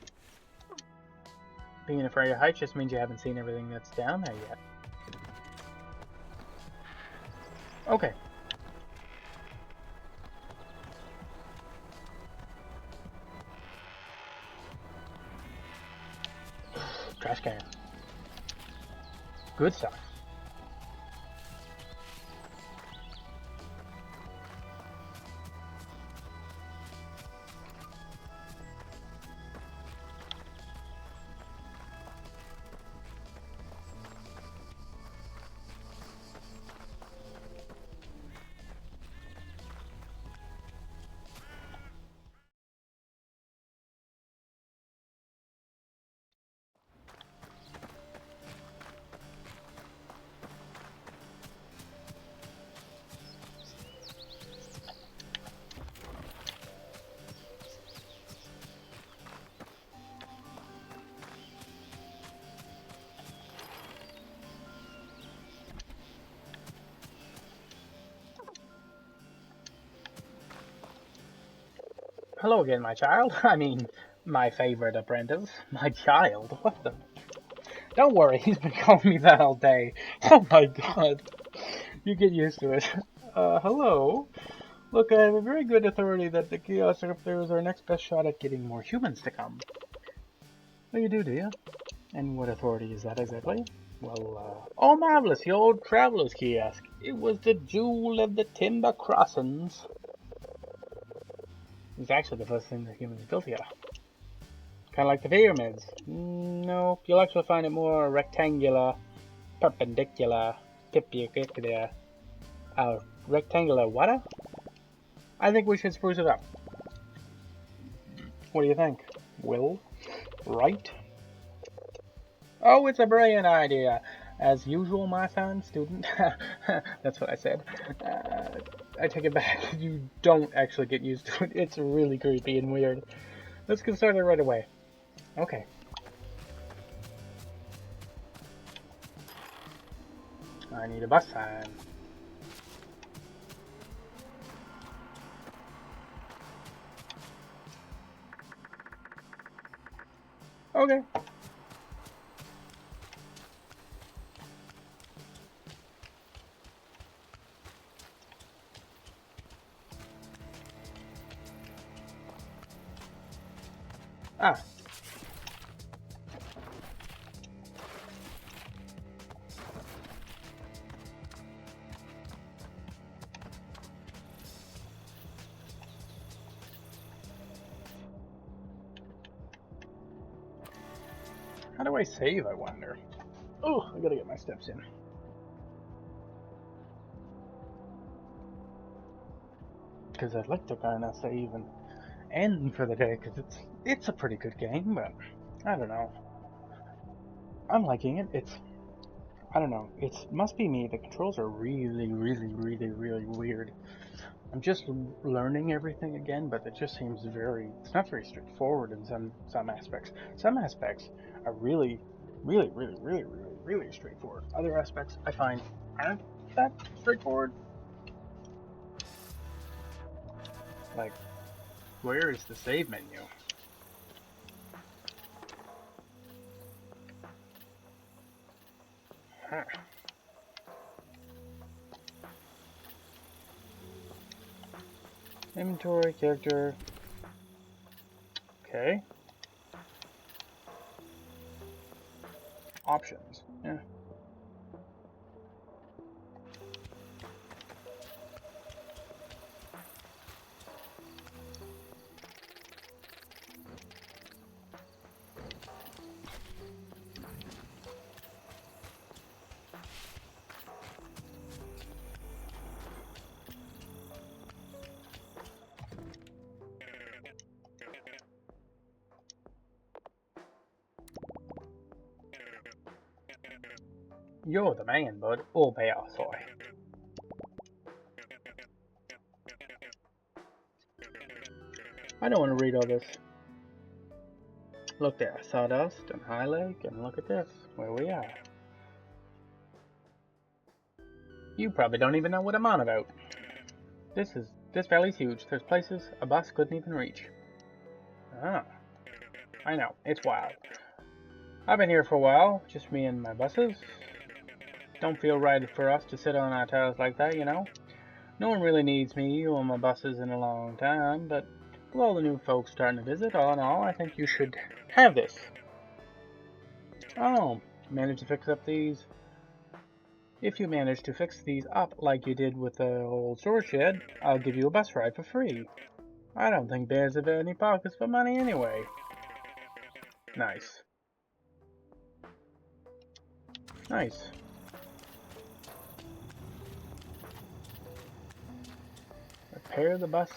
Being afraid of heights just means you haven't seen everything that's down there yet. Okay. Trash can. Good stuff. Hello again, my child. I mean, my favorite apprentice. My child. What the? Don't worry, he's been calling me that all day. Oh my god. You get used to it. Hello? Look, I have a very good authority that the kiosk up there is our next best shot at getting more humans to come. Oh, you do you? And what authority is that exactly? Well, oh marvelous, the old traveler's kiosk. It was the jewel of the Timber Crossings. It's actually the first thing the humans built here. Kind of like the pyramids. No, you'll actually find it more rectangular, perpendicular, rectangular what? I think we should spruce it up. What do you think? Will? Right? Oh, it's a brilliant idea. As usual, my fine student. That's what I said. I take it back. You don't actually get used to it. It's really creepy and weird. Let's get started right away. Okay. I need a bus sign. Okay. Ah. How do I save, I wonder? Oh, I gotta get my steps in. Because I'd like to kind of save and end for the day, because it's a pretty good game, but I don't know. I'm liking it. I don't know. It must be me. The controls are really weird. I'm just learning everything again, but it just seems it's not very straightforward in some aspects. Some aspects are really straightforward. Other aspects I find aren't that straightforward. Like, where is the save menu? Huh. Inventory, character. Okay. Options. Yeah. You're the man, bud. All pay off, soy. I don't want to read all this. Look there, Sawdust and High Lake, and look at this, where we are. You probably don't even know what I'm on about. This valley's huge. There's places a bus couldn't even reach. Ah, I know, it's wild. I've been here for a while, just me and my buses. Don't feel right for us to sit on our tails like that, you know. No one really needs me or my buses in a long time, but with all the new folks starting to visit, all in all, I think you should have this. Oh, managed to fix up these. If you manage to fix these up like you did with the old storage shed, I'll give you a bus ride for free. I don't think bears have any pockets for money anyway. Nice. Nice. Repair the bus.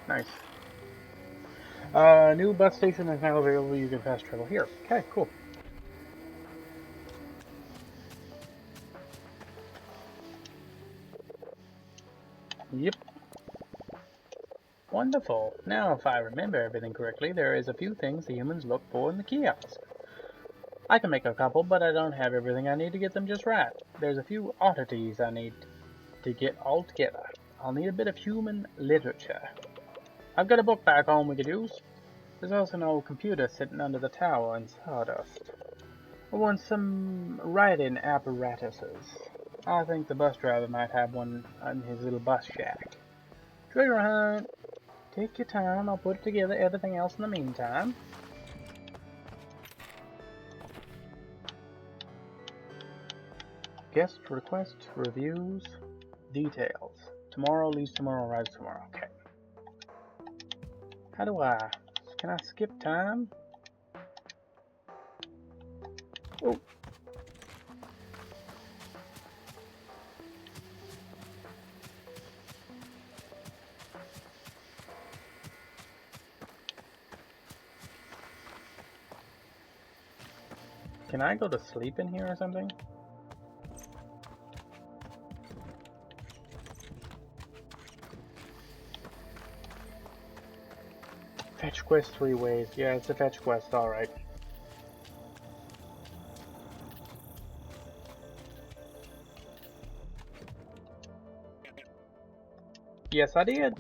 Nice. New bus station is now available. You can fast travel here. Okay, cool. Yep. Wonderful. Now, if I remember everything correctly, there is a few things the humans look for in the kiosk. I can make a couple, but I don't have everything I need to get them just right. There's a few oddities I need to get all together. I'll need a bit of human literature. I've got a book back home we could use. There's also an old computer sitting under the tower in Sawdust. I want some writing apparatuses. I think the bus driver might have one in his little bus shack. Treasure hunt. Take your time, I'll put together everything else in the meantime. Guest request, reviews, details. Tomorrow leaves tomorrow, arrives tomorrow. Okay. How do I... Can I skip time? Oh. Can I go to sleep in here or something? Fetch quest 3 ways. Yeah, it's a fetch quest, alright. Yes, I did.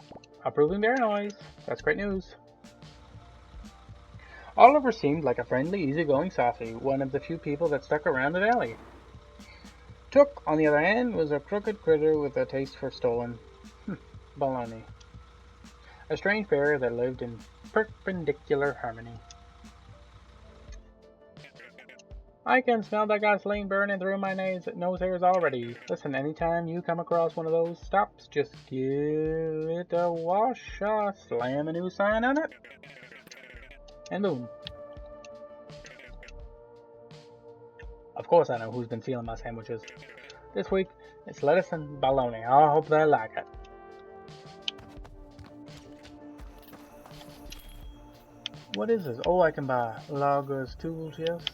Approving bear noise. That's great news. Oliver seemed like a friendly, easygoing Sassy, one of the few people that stuck around the valley. Took, on the other hand, was a crooked critter with a taste for stolen baloney. A strange bear that lived in perpendicular harmony. I can smell that gasoline burning through my nose hairs already. Listen, anytime you come across one of those stops, just give it a wash, slam a new sign on it, and boom. Of course I know who's been stealing my sandwiches. This week, it's lettuce and bologna. I hope they like it. What is this? Oh, I can buy loggers tool chest.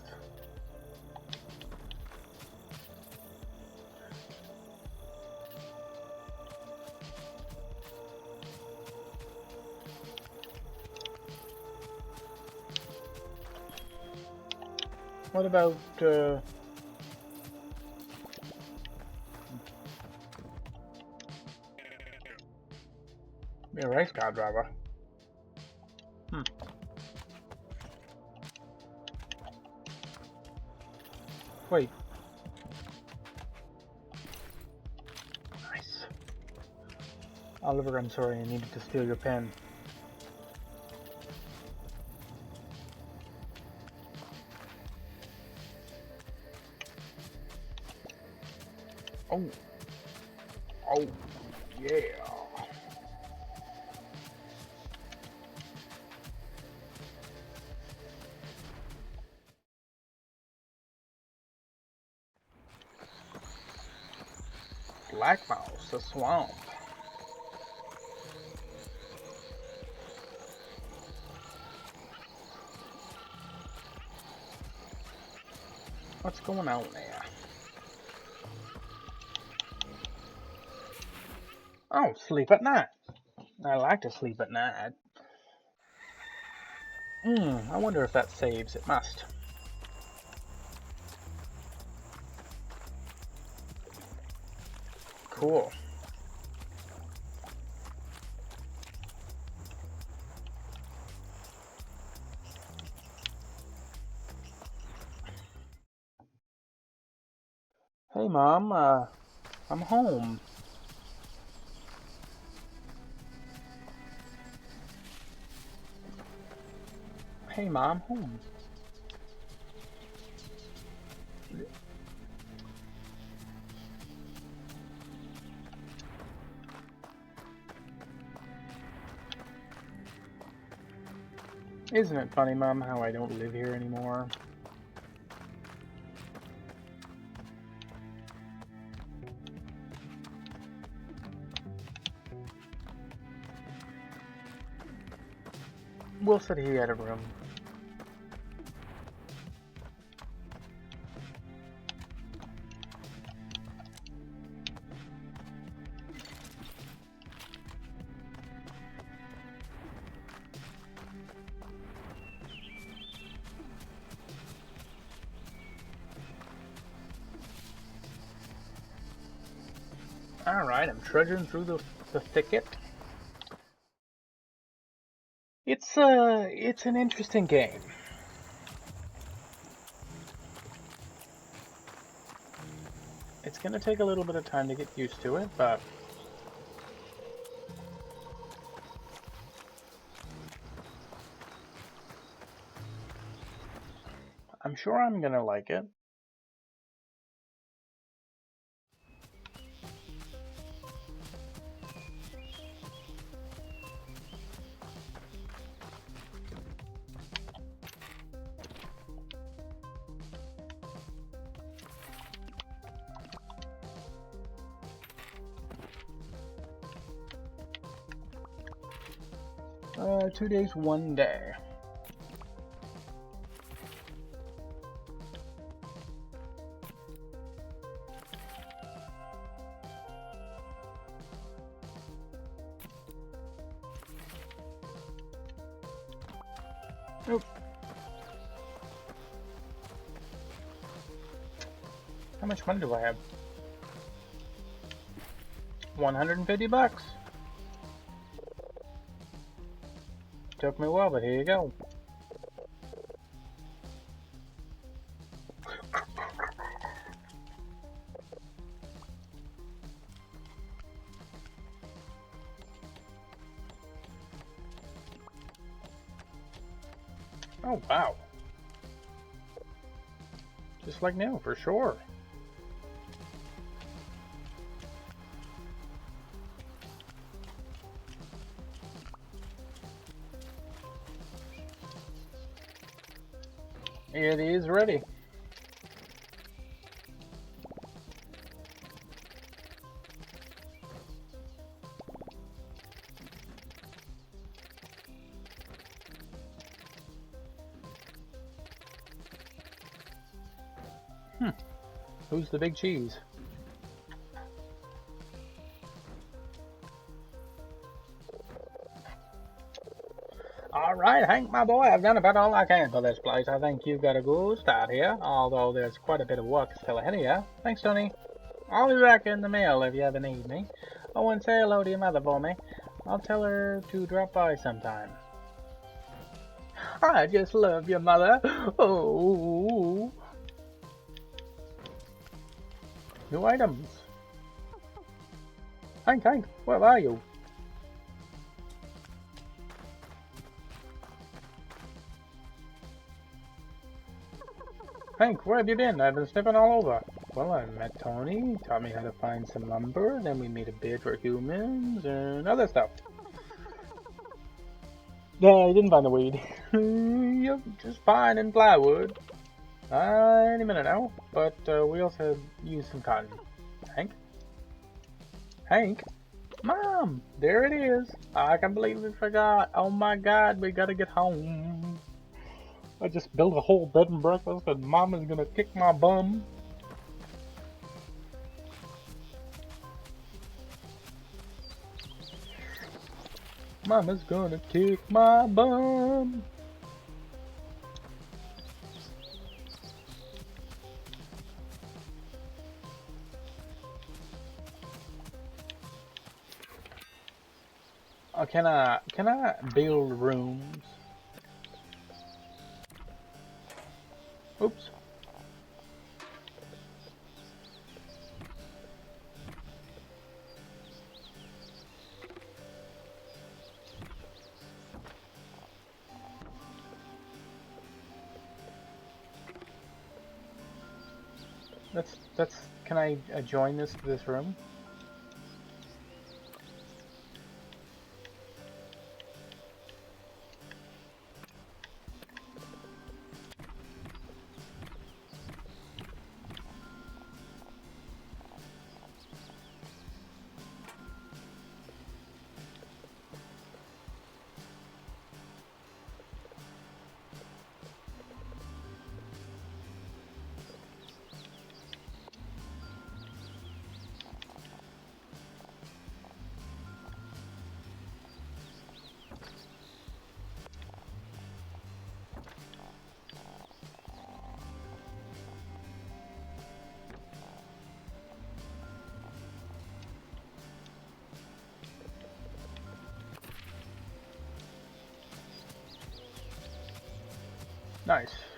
What about, be a race car driver? Wait. Nice. Oliver, I'm sorry, I needed to steal your pen. Oh. Oh, yeah. Black Mouse, the swamp. What's going on there? Oh, sleep at night. I like to sleep at night. I wonder if that saves. It must. Cool. Hey, Mom, I'm home. Hey, Mom, home. Isn't it funny, Mom, how I don't live here anymore? Will said he had a room. Alright, I'm trudging through the thicket. It's an interesting game. It's gonna take a little bit of time to get used to it, but I'm sure I'm gonna like it. Uh, 2 days, 1 day. Nope. How much money do I have? 150 bucks. Took me a while, but here you go. Oh, wow. Just like new, for sure. It is ready. Who's the big cheese? Alright, Hank, my boy, I've done about all I can for this place. I think you've got a good start here, although there's quite a bit of work still ahead of you. Thanks, Tony. I'll be back in the mail if you ever need me. Oh, and say hello to your mother for me. I'll tell her to drop by sometime. I just love your mother. Oh. New items. Hank, where are you? Hank, where have you been? I've been sniffing all over. Well, I met Tony, taught me how to find some lumber, then we made a bed for humans, and other stuff. No, I didn't find the weed. Yep, just finding plywood. Any minute now, but we also used some cotton. Hank? Hank? Mom! There it is! I can't believe we forgot. Oh my god, we gotta get home. I just built a whole bed and breakfast and mom is gonna kick my bum. Mama's gonna kick my bum. Oh, can I build rooms? Oops. Can I join this room? Nice.